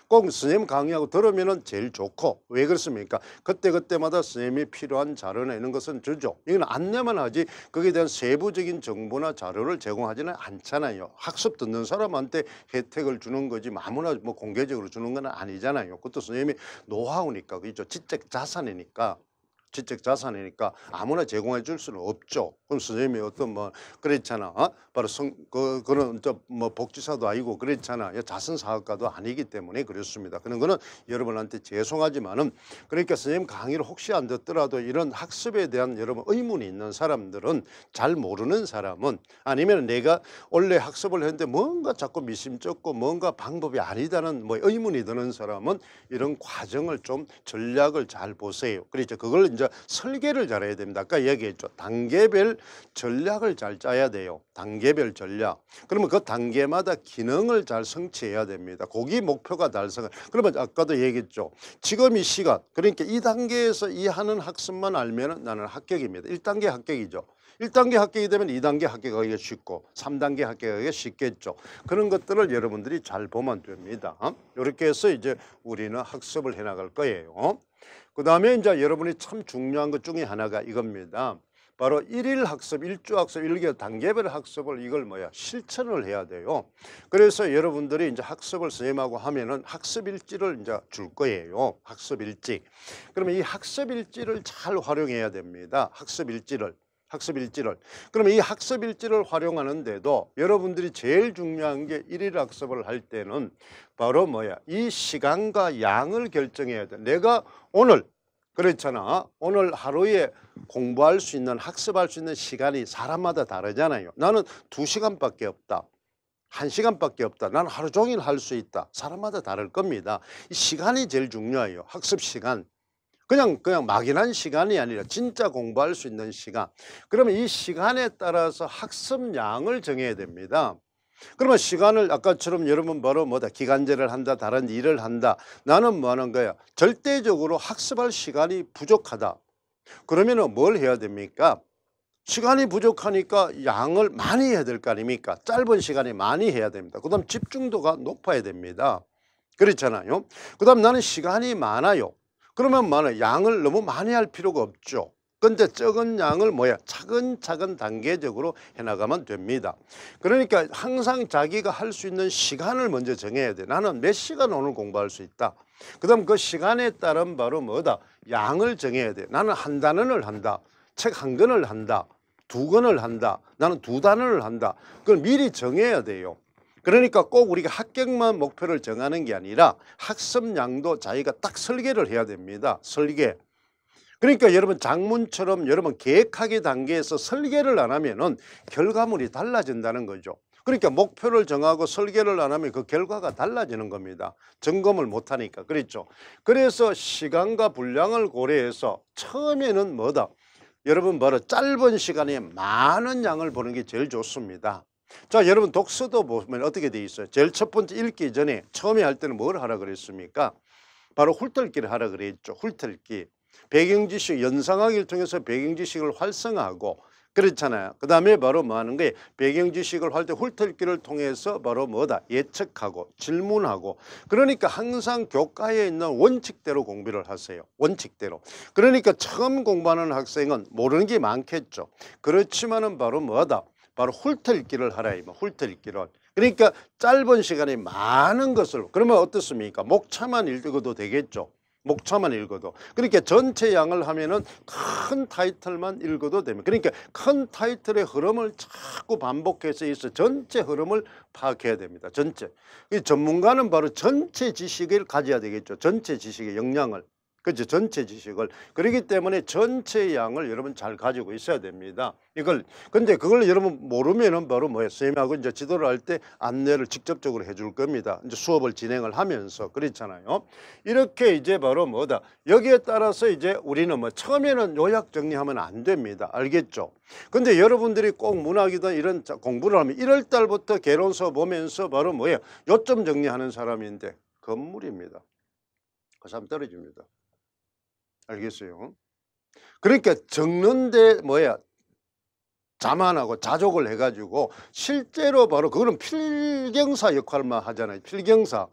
꼭 선생님 강의하고 들으면 제일 좋고 왜 그렇습니까? 그때그때마다 선생님이 필요한 자료나 이런 것은 주죠. 이건 안내만 하지 거기에 대한 세부적인 정보나 자료를 제공하지는 않잖아요. 학습 듣는 사람한테 혜택을 주는 거지 아무나 뭐 공개적으로 주는 건 아니잖아요. 그것도 선생님이 노하우니까 그죠? 지적 자산이니까. 지적 자산이니까 아무나 제공해 줄 수는 없죠. 그럼 선생님이 어떤 뭐 그랬잖아. 바로 그런 뭐 복지사도 아니고 그랬잖아. 자선 사업가도 아니기 때문에 그렇습니다. 그런 거는 여러분한테 죄송하지만은 그러니까 선생님 강의를 혹시 안 듣더라도 이런 학습에 대한 여러분 의문이 있는 사람들은 잘 모르는 사람은 아니면 내가 원래 학습을 했는데 뭔가 자꾸 미심쩍고 뭔가 방법이 아니다는 뭐 의문이 드는 사람은 이런 과정을 좀 전략을 잘 보세요. 그렇죠. 그걸 이제 설계를 잘해야 됩니다. 아까 얘기했죠. 단계별 전략을 잘 짜야 돼요. 단계별 전략. 그러면 그 단계마다 기능을 잘 성취해야 됩니다. 거기 목표가 달성. 그러면 아까도 얘기했죠. 지금 이 시간 그러니까 이 단계에서 이 하는 학습만 알면은 나는 합격입니다. 1단계 합격이죠. 1단계 합격이 되면 2단계 합격하기가 쉽고 3단계 합격하기가 쉽겠죠. 그런 것들을 여러분들이 잘 보면 됩니다. 이렇게 해서 이제 우리는 학습을 해나갈 거예요. 그 다음에 이제 여러분이 참 중요한 것 중에 하나가 이겁니다. 바로 일일 학습, 일주 학습, 일개 단계별 학습을 이걸 실천을 해야 돼요. 그래서 여러분들이 이제 학습을 선생님하고 하면은 학습 일지를 이제 줄 거예요. 학습 일지. 그러면 이 학습 일지를 잘 활용해야 됩니다. 학습 일지를. 그러면 이 학습 일지를 활용하는데도 여러분들이 제일 중요한 게 일일 학습을 할 때는 바로 이 시간과 양을 결정해야 돼. 내가 오늘 그렇잖아. 오늘 하루에 공부할 수 있는 학습할 수 있는 시간이 사람마다 다르잖아요. 나는 2시간밖에 없다. 1시간밖에 없다. 나는 하루 종일 할 수 있다. 사람마다 다를 겁니다. 이 시간이 제일 중요해요. 학습 시간. 그냥 막연한 시간이 아니라 진짜 공부할 수 있는 시간. 그러면 이 시간에 따라서 학습량을 정해야 됩니다. 그러면 시간을 아까처럼 여러분 바로 기간제를 한다, 다른 일을 한다. 나는 뭐 하는 거야? 절대적으로 학습할 시간이 부족하다. 그러면은 뭘 해야 됩니까? 시간이 부족하니까 양을 많이 해야 될 거 아닙니까? 짧은 시간에 많이 해야 됩니다. 그 다음 집중도가 높아야 됩니다. 그렇잖아요. 그 다음 나는 시간이 많아요. 그러면 양을 너무 많이 할 필요가 없죠. 근데 적은 양을 차근차근 단계적으로 해나가면 됩니다. 그러니까 항상 자기가 할 수 있는 시간을 먼저 정해야 돼. 나는 몇 시간 오늘 공부할 수 있다. 그 다음 그 시간에 따른 바로 양을 정해야 돼. 나는 한 단원을 한다. 책 한 권을 한다. 2권을 한다. 나는 2단원을 한다. 그걸 미리 정해야 돼요. 그러니까 꼭 우리가 합격만 목표를 정하는 게 아니라 학습량도 자기가 딱 설계를 해야 됩니다. 설계. 그러니까 여러분 장문처럼 여러분 계획하기 단계에서 설계를 안 하면은 결과물이 달라진다는 거죠. 그러니까 목표를 정하고 설계를 안 하면 그 결과가 달라지는 겁니다. 점검을 못 하니까. 그렇죠. 그래서 시간과 분량을 고려해서 처음에는 여러분 짧은 시간에 많은 양을 보는 게 제일 좋습니다. 자, 여러분 독서도 보면 어떻게 돼 있어요? 제일 첫 번째 읽기 전에 처음에 할 때는 뭘 하라 그랬습니까? 바로 훑기를 하라 그랬죠. 훑기. 배경지식, 연상하기를 통해서 배경지식을 활성화하고 그렇잖아요. 그 다음에 바로 뭐 하는 거예요? 배경지식을 할 때 훑기를 통해서 바로 예측하고 질문하고 그러니까 항상 교과에 있는 원칙대로 공부를 하세요. 원칙대로. 그러니까 처음 공부하는 학생은 모르는 게 많겠죠. 그렇지만은 바로 바로 훑기를 하라. 훑기를. 그러니까 짧은 시간에 많은 것을 그러면 어떻습니까? 목차만 읽어도 되겠죠. 목차만 읽어도. 그러니까 전체 양을 하면은 큰 타이틀만 읽어도 됩니다. 그러니까 큰 타이틀의 흐름을 자꾸 반복해서 있어 전체 흐름을 파악해야 됩니다. 전체. 전문가는 바로 전체 지식을 가져야 되겠죠. 전체 지식의 역량을. 그렇죠. 전체 지식을. 그렇기 때문에 전체 양을 여러분 잘 가지고 있어야 됩니다. 근데 그걸 여러분 모르면은 바로 선생님하고 이제 지도를 할 때 안내를 직접적으로 해줄 겁니다. 이제 수업을 진행을 하면서. 그렇잖아요. 이렇게 이제 바로 여기에 따라서 이제 우리는 처음에는 요약 정리하면 안 됩니다. 알겠죠? 근데 여러분들이 꼭 문학이든 이런 공부를 하면 1월 달부터 개론서 보면서 바로 요점 정리하는 사람인데 건물입니다. 그 사람 떨어집니다. 알겠어요? 그러니까 적는데 자만하고 자족을 해가지고 실제로 바로 그거는 필경사 역할만 하잖아요. 필경사.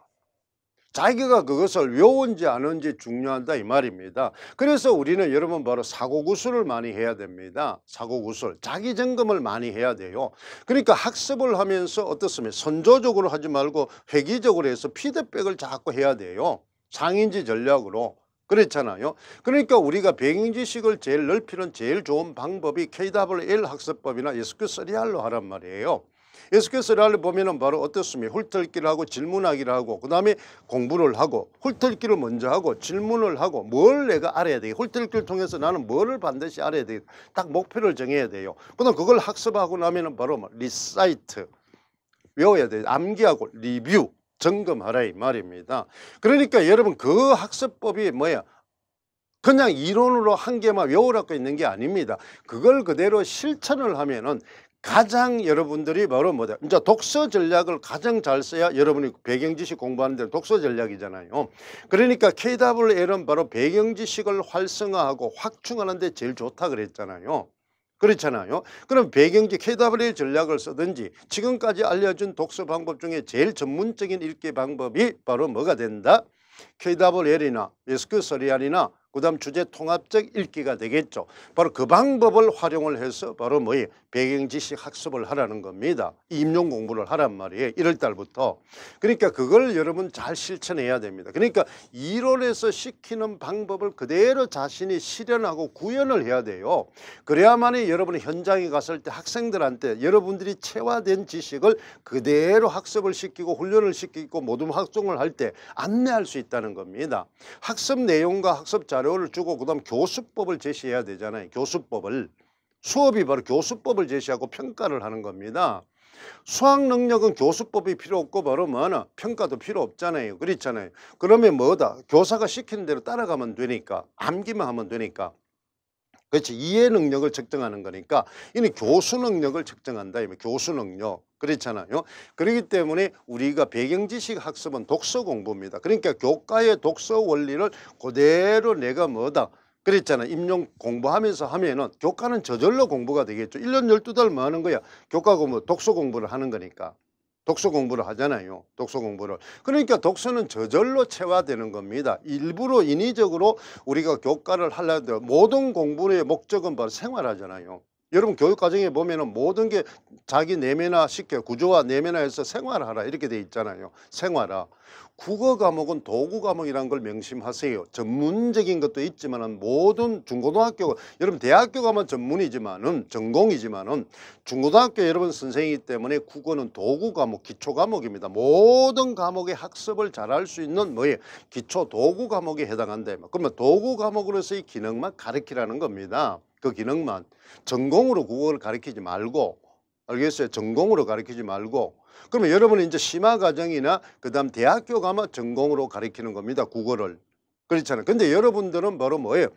자기가 그것을 외운지 아는지 중요하다 이 말입니다. 그래서 우리는 여러분 바로 사고구술을 많이 해야 됩니다. 사고구술. 자기 점검을 많이 해야 돼요. 그러니까 학습을 하면서 어떻습니까? 선조적으로 하지 말고 획기적으로 해서 피드백을 자꾸 해야 돼요. 상인지 전략으로. 그렇잖아요. 그러니까 우리가 배경지식을 제일 넓히는 제일 좋은 방법이 KWL 학습법이나 SQ3R로 하란 말이에요. SQ3R을 보면은 바로 어떻습니까? 훑기를 하고 질문하기를 하고 그다음에 공부를 하고 훑기를 먼저 하고 질문을 하고 뭘 내가 알아야 돼요. 훑기를 통해서 나는 뭐를 반드시 알아야 돼요. 딱 목표를 정해야 돼요. 그다음 그걸 학습하고 나면은 바로 뭐 리사이트 외워야 돼요. 암기하고 리뷰 점검하라 이 말입니다. 그러니까 여러분 그 학습법이 뭐야? 그냥 이론으로 한 개만 외우라고 있는 게 아닙니다. 그걸 그대로 실천을 하면은 가장 여러분들이 바로 뭐다? 이제 독서 전략을 가장 잘 써야 여러분이 배경지식 공부하는 데 독서 전략이잖아요. 그러니까 KWL은 바로 배경지식을 활성화하고 확충하는 데 제일 좋다 그랬잖아요. 그렇잖아요. 그럼 배경지 KWL 전략을 쓰든지 지금까지 알려준 독서 방법 중에 제일 전문적인 읽기 방법이 바로 뭐가 된다? KWL이나 SQ3R이나 그다음 주제 통합적 읽기가 되겠죠. 바로 그 방법을 활용을 해서 바로 뭐예요? 배경지식 학습을 하라는 겁니다. 임용 공부를 하란 말이에요. 1월 달부터. 그러니까 그걸 여러분 잘 실천해야 됩니다. 그러니까 이론에서 시키는 방법을 그대로 자신이 실현하고 구현을 해야 돼요. 그래야만이 여러분이 현장에 갔을 때 학생들한테 여러분들이 체화된 지식을 그대로 학습을 시키고 훈련을 시키고 모든 활동을 할 때 안내할 수 있다는 겁니다. 학습 내용과 학습 자료를 주고 그다음 교수법을 제시해야 되잖아요. 교수법을. 수업이 바로 교수법을 제시하고 평가를 하는 겁니다. 수학 능력은 교수법이 필요 없고 바로 뭐나 평가도 필요 없잖아요. 그렇잖아요. 그러면 뭐다? 교사가 시키는 대로 따라가면 되니까 암기만 하면 되니까. 그렇지. 이해 능력을 측정하는 거니까 이는 교수 능력을 측정한다. 교수 능력. 그렇잖아요. 그렇기 때문에 우리가 배경지식 학습은 독서 공부입니다. 그러니까 교과의 독서 원리를 그대로 내가 뭐다. 그랬잖아요. 임용 공부하면서 하면은 교과는 저절로 공부가 되겠죠. 1년 12달 뭐 하는 거야? 교과 공부, 독서 공부를 하는 거니까. 독서 공부를 하잖아요. 독서 공부를. 그러니까 독서는 저절로 체화되는 겁니다. 일부러 인위적으로 우리가 교과를 하려도 모든 공부의 목적은 바로 생활하잖아요. 여러분 교육과정에 보면은 모든 게 자기 내면화 시켜 구조화 내면화해서 생활하라 이렇게 돼 있잖아요. 생활화. 국어 과목은 도구 과목이라는 걸 명심하세요. 전문적인 것도 있지만은 모든 중고등학교 여러분 대학교 가면 전문이지만은 전공이지만은 중고등학교 여러분 선생이기 때문에 국어는 도구 과목 기초 과목입니다. 모든 과목의 학습을 잘할 수 있는 뭐예요? 기초 도구 과목에 해당한다. 그러면 도구 과목으로서의 기능만 가르치라는 겁니다. 그 기능만. 전공으로 국어를 가르치지 말고 알겠어요? 전공으로 가르치지 말고 그러면 여러분은 이제 심화과정이나 그다음 대학교 가면 전공으로 가르치는 겁니다. 국어를. 그렇잖아요. 근데 여러분들은 바로 뭐예요?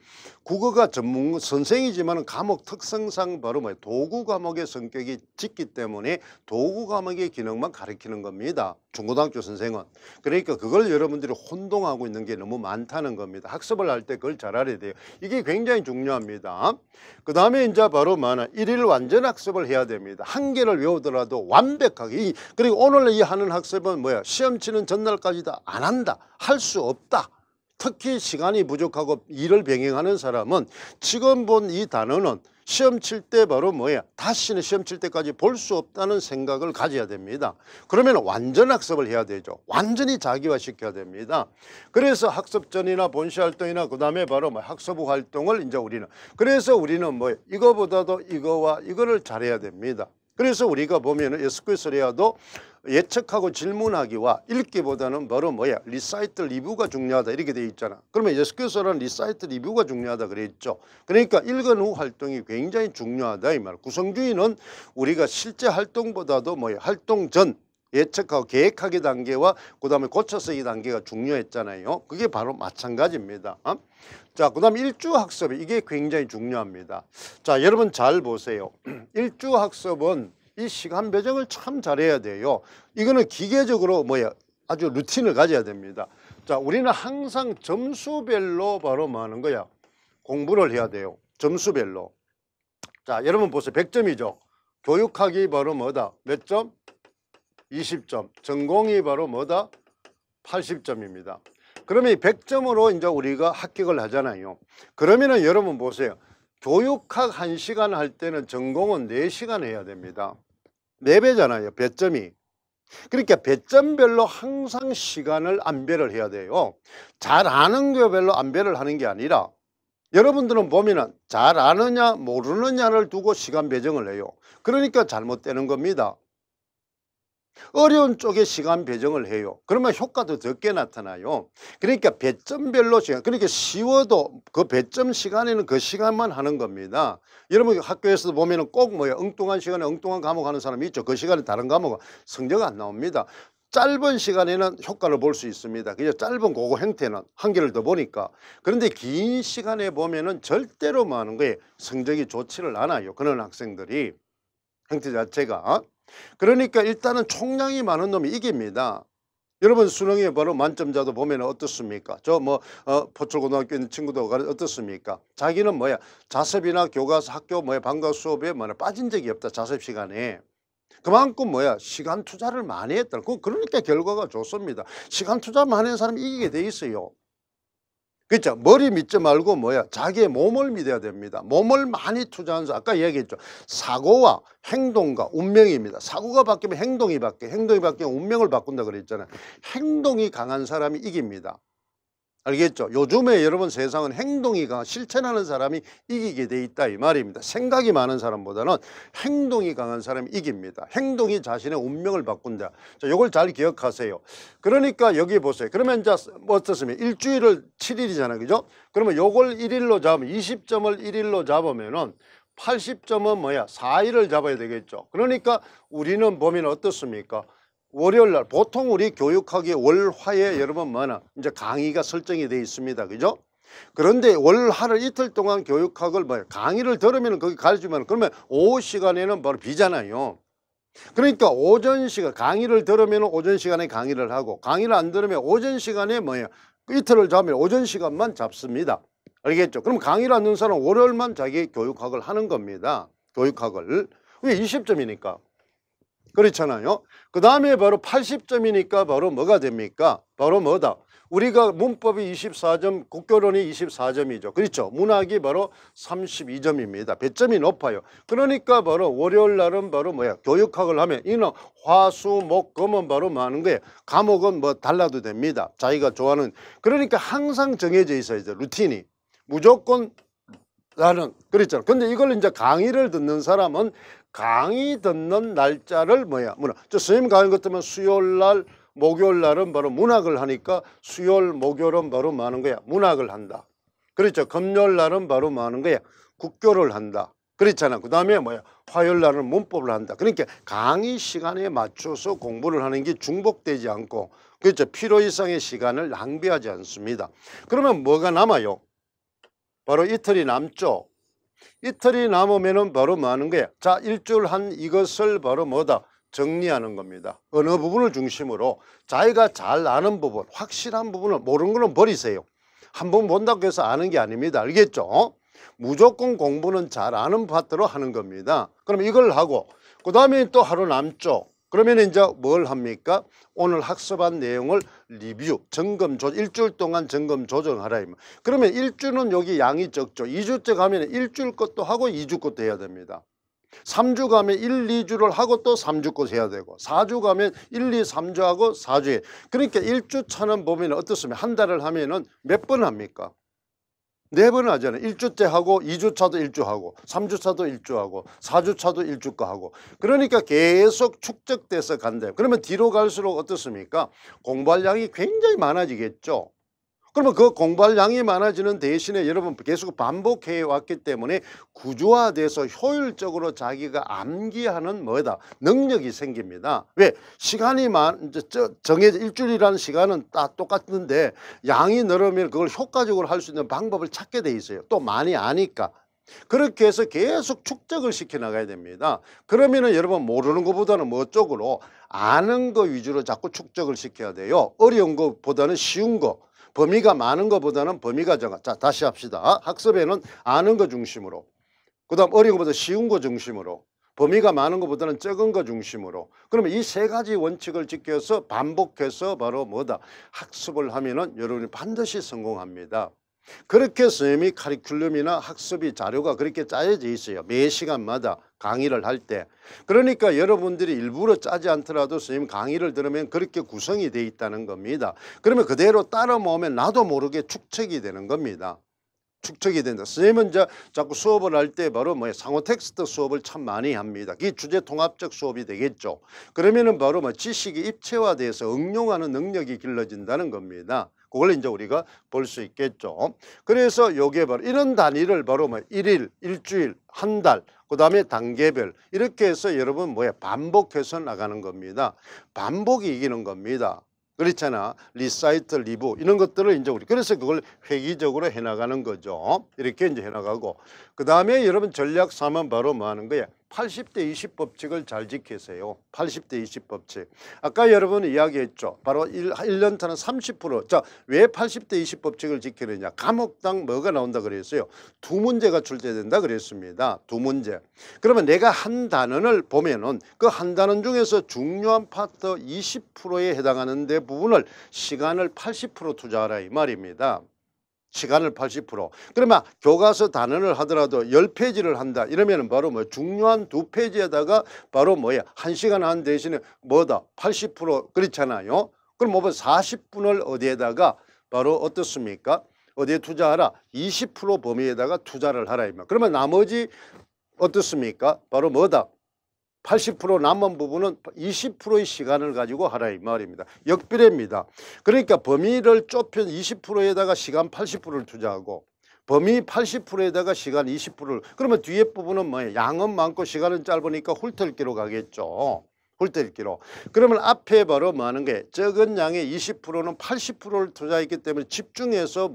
국어가 전문 선생이지만 과목 특성상 바로 뭐예요? 도구 과목의 성격이 짙기 때문에 도구 과목의 기능만 가르치는 겁니다. 중고등학교 선생은. 그러니까 그걸 여러분들이 혼동하고 있는 게 너무 많다는 겁니다. 학습을 할 때 그걸 잘 알아야 돼요. 이게 굉장히 중요합니다. 그 다음에 이제 바로 뭐냐? 일일 완전 학습을 해야 됩니다. 한 개를 외우더라도 완벽하게. 그리고 오늘 이 하는 학습은 뭐야? 시험 치는 전날까지 다 안 한다. 할 수 없다. 특히 시간이 부족하고 일을 병행하는 사람은 지금 본 이 단어는 시험 칠 때 바로 뭐야? 다시는 시험 칠 때까지 볼 수 없다는 생각을 가져야 됩니다. 그러면 완전 학습을 해야 되죠. 완전히 자기화시켜야 됩니다. 그래서 학습전이나 본시 활동이나 그다음에 바로 뭐 학습 후 활동을 이제 우리는 그래서 우리는 뭐 이거보다도 이거와 이거를 잘해야 됩니다. 그래서 우리가 보면은 SQ3R도 예측하고 질문하기와 읽기보다는 바로 뭐야? 리사이트 리뷰가 중요하다 이렇게 돼 있잖아. 그러면 SQS는 리사이트 리뷰가 중요하다 그랬죠. 그러니까 읽은 후 활동이 굉장히 중요하다 이 말. 구성주의는 우리가 실제 활동보다도 뭐야? 활동 전 예측하고 계획하기 단계와 그다음에 고쳐쓰기 단계가 중요했잖아요. 그게 바로 마찬가지입니다. 자, 그다음 일주 학습 이게 굉장히 중요합니다. 자, 여러분 잘 보세요. 일주 학습은 이 시간 배정을 참 잘해야 돼요. 이거는 기계적으로 뭐야 아주 루틴을 가져야 됩니다. 자, 우리는 항상 점수별로 바로 뭐 하는 거야? 공부를 해야 돼요. 점수별로. 자, 여러분 보세요. 100점이죠. 교육학이 바로 뭐다? 몇 점? 20점. 전공이 바로 뭐다? 80점입니다. 그러면 100점으로 이제 우리가 합격을 하잖아요. 그러면은 여러분 보세요. 교육학 1시간 할 때는 전공은 4시간 해야 됩니다. 4배잖아요. 배점이. 그러니까 배점별로 항상 시간을 안배를 해야 돼요. 잘 아는 거별로 안배를 하는 게 아니라 여러분들은 보면은 잘 아느냐 모르느냐를 두고 시간 배정을 해요. 그러니까 잘못되는 겁니다. 어려운 쪽에 시간 배정을 해요. 그러면 효과도 적게 나타나요. 그러니까 배점별로 시간, 그러니까 쉬워도 그 배점 시간에는 그 시간만 하는 겁니다. 여러분 학교에서도 보면은 꼭 뭐야 엉뚱한 시간에 엉뚱한 과목 하는 사람이 있죠. 그 시간에 다른 과목은 성적 안 나옵니다. 짧은 시간에는 효과를 볼 수 있습니다. 그냥 짧은 그거 행태는 한 개를 더 보니까. 그런데 긴 시간에 보면은 절대로 뭐 하는 거예요. 성적이 좋지를 않아요. 그런 학생들이 행태 자체가. 그러니까 일단은 총량이 많은 놈이 이깁니다. 여러분 수능에 바로 만점자도 보면 어떻습니까? 저 뭐 포철고등학교 있는 친구도 어떻습니까? 자기는 뭐야 자습이나 교과서 학교 뭐야 방과 수업에 뭐냐 빠진 적이 없다. 자습 시간에. 그만큼 뭐야 시간 투자를 많이 했다. 그러니까 결과가 좋습니다. 시간 투자 많이 한 사람이 이기게 돼 있어요. 그렇죠. 머리 믿지 말고 뭐야 자기의 몸을 믿어야 됩니다. 몸을 많이 투자한 사람 아까 얘기했죠. 사고와 행동과 운명입니다. 사고가 바뀌면 행동이 바뀌어. 행동이 바뀌면 운명을 바꾼다 그랬잖아요. 행동이 강한 사람이 이깁니다. 알겠죠? 요즘에 여러분 세상은 행동이 강한 실천하는 사람이 이기게 돼 있다 이 말입니다. 생각이 많은 사람보다는 행동이 강한 사람이 이깁니다. 행동이 자신의 운명을 바꾼다. 자, 요걸 잘 기억하세요. 그러니까 여기 보세요. 그러면 이제 뭐 어떻습니까? 일주일을 7일이잖아요. 그죠? 그러면 요걸 1일로 잡으면 20점을 1일로 잡으면은 80점은 뭐야? 4일을 잡아야 되겠죠. 그러니까 우리는 보면 어떻습니까? 월요일 날 보통 우리 교육학의 월화에 여러분 뭐나 이제 강의가 설정이 되어 있습니다. 그죠? 그런데 월화를 이틀 동안 교육학을 뭐야 강의를 들으면 거기 가르치면 그러면 오후 시간에는 바로 비잖아요. 그러니까 오전 시간 강의를 들으면 오전 시간에 강의를 하고 강의를 안 들으면 오전 시간에 뭐야 이틀을 잡으면 오전 시간만 잡습니다. 알겠죠? 그럼 강의를 안 듣는 사람은 월요일만 자기 교육학을 하는 겁니다. 교육학을. 왜 20점이니까. 그렇잖아요. 그 다음에 바로 80점이니까 바로 뭐가 됩니까? 바로 뭐다? 우리가 문법이 24점, 국교론이 24점이죠. 그렇죠. 문학이 바로 32점입니다. 배점이 높아요. 그러니까 바로 월요일 날은 바로 뭐야? 교육학을 하면 이는 화, 수, 목, 금은 바로 뭐 하는 거예요? 과목은 뭐 달라도 됩니다. 자기가 좋아하는. 그러니까 항상 정해져 있어야죠. 루틴이. 무조건 나는 그랬잖아. 근데 이걸 이제 강의를 듣는 사람은 강의 듣는 날짜를 뭐야? 저 선생님 강의 같으면 수요일 날, 목요일 날은 바로 문학을 하니까 수요일, 목요일은 바로 뭐 하는 거야? 문학을 한다. 그렇죠. 금요일 날은 바로 뭐 하는 거야? 국교를 한다. 그렇잖아. 그 다음에 뭐야? 화요일 날은 문법을 한다. 그러니까 강의 시간에 맞춰서 공부를 하는 게 중복되지 않고 그렇죠. 필요 이상의 시간을 낭비하지 않습니다. 그러면 뭐가 남아요? 바로 이틀이 남죠. 이틀이 남으면은 바로 뭐 하는 거야? 자, 일주일 한 이것을 바로 뭐다? 정리하는 겁니다. 어느 부분을 중심으로 자기가 잘 아는 부분, 확실한 부분을 모르는 거는 버리세요. 한번 본다고 해서 아는 게 아닙니다. 알겠죠? 무조건 공부는 잘 아는 파트로 하는 겁니다. 그럼 이걸 하고 그 다음에 또 하루 남죠. 그러면 이제 뭘 합니까? 오늘 학습한 내용을 리뷰, 점검, 일주일 동안 점검 조정하라. 그러면 일주는 여기 양이 적죠. 2주째 가면 일주일 것도 하고 2주 것도 해야 됩니다. 3주 가면 1, 2주를 하고 또 3주 것 해야 되고 4주 가면 1, 2, 3주 하고 4주에. 그러니까 1주 차는 보면 어떻습니까? 한 달을 하면은 몇 번 합니까? 4번 하잖아요. 1주째 하고 2주차도 1주 하고 3주차도 1주 하고 4주차도 1주 거 하고 그러니까 계속 축적돼서 간대요. 그러면 뒤로 갈수록 어떻습니까? 공부할 양이 굉장히 많아지겠죠. 그러면 그 공부할 양이 많아지는 대신에 여러분 계속 반복해 왔기 때문에 구조화돼서 효율적으로 자기가 암기하는 뭐다 능력이 생깁니다. 왜? 시간이 정해져 일주일이라는 시간은 딱 똑같은데 양이 늘으면 그걸 효과적으로 할 수 있는 방법을 찾게 돼 있어요. 또 많이 아니까. 그렇게 해서 계속 축적을 시켜 나가야 됩니다. 그러면은 여러분 모르는 것보다는 뭐 쪽으로 아는 거 위주로 자꾸 축적을 시켜야 돼요. 어려운 것보다는 쉬운 거. 범위가 많은 것보다는 범위가 적어. 자, 다시 합시다. 학습에는 아는 거 중심으로. 그 다음 어려운 것보다 쉬운 거 중심으로. 범위가 많은 것보다는 적은 거 중심으로. 그러면 이 세 가지 원칙을 지켜서 반복해서 바로 뭐다? 학습을 하면은 여러분이 반드시 성공합니다. 그렇게 선생님이 카리큘럼이나 학습이 자료가 그렇게 짜여져 있어요. 매 시간마다 강의를 할 때. 그러니까 여러분들이 일부러 짜지 않더라도 선생님 강의를 들으면 그렇게 구성이 돼 있다는 겁니다. 그러면 그대로 따라 모으면 나도 모르게 축적이 되는 겁니다. 축적이 된다. 선생님은 이제 자꾸 수업을 할 때 바로 상호 텍스트 수업을 참 많이 합니다. 그게 주제 통합적 수업이 되겠죠. 그러면은 바로 지식이 입체화돼서 응용하는 능력이 길러진다는 겁니다. 그걸 이제 우리가 볼 수 있겠죠. 그래서 요게 바로 이런 단위를 바로 일일, 일주일, 한 달, 그 다음에 단계별 이렇게 해서 여러분 반복해서 나가는 겁니다. 반복이 이기는 겁니다. 그렇잖아. 리사이트, 리뷰 이런 것들을 이제 우리 그래서 그걸 회기적으로 해나가는 거죠. 이렇게 이제 해나가고 그 다음에 여러분 전략 3은 바로 뭐 하는 거야? 80대 20 법칙을 잘 지키세요. 80대 20 법칙. 아까 여러분 이야기했죠. 바로 1년차는 30%. 자, 왜 80대 20 법칙을 지키느냐? 과목당 뭐가 나온다 그랬어요? 두 문제가 출제된다 그랬습니다. 두 문제. 그러면 내가 한 단원을 보면은 그 한 단원 중에서 중요한 파트 20%에 해당하는 데 부분을 시간을 80% 투자하라 이 말입니다. 시간을 80%. 그러면 교과서 단원을 하더라도 10페이지를 한다. 이러면 바로 중요한 2페이지에다가 바로 1시간 한 대신에 80% 그렇잖아요. 그럼 40분을 어디에다가 바로 어떻습니까? 어디에 투자하라? 20% 범위에다가 투자를 하라. 그러면 나머지 어떻습니까? 바로 80% 남은 부분은 20%의 시간을 가지고 하라 이 말입니다. 역비례입니다. 그러니까 범위를 좁힌 20%에다가 시간 80%를 투자하고 범위 80%에다가 시간 20%를 그러면 뒤에 부분은 양은 많고 시간은 짧으니까 훑을기로 가겠죠. 훑을기로. 그러면 앞에 바로 뭐 하는 게 적은 양의 20%는 80%를 투자했기 때문에 집중해서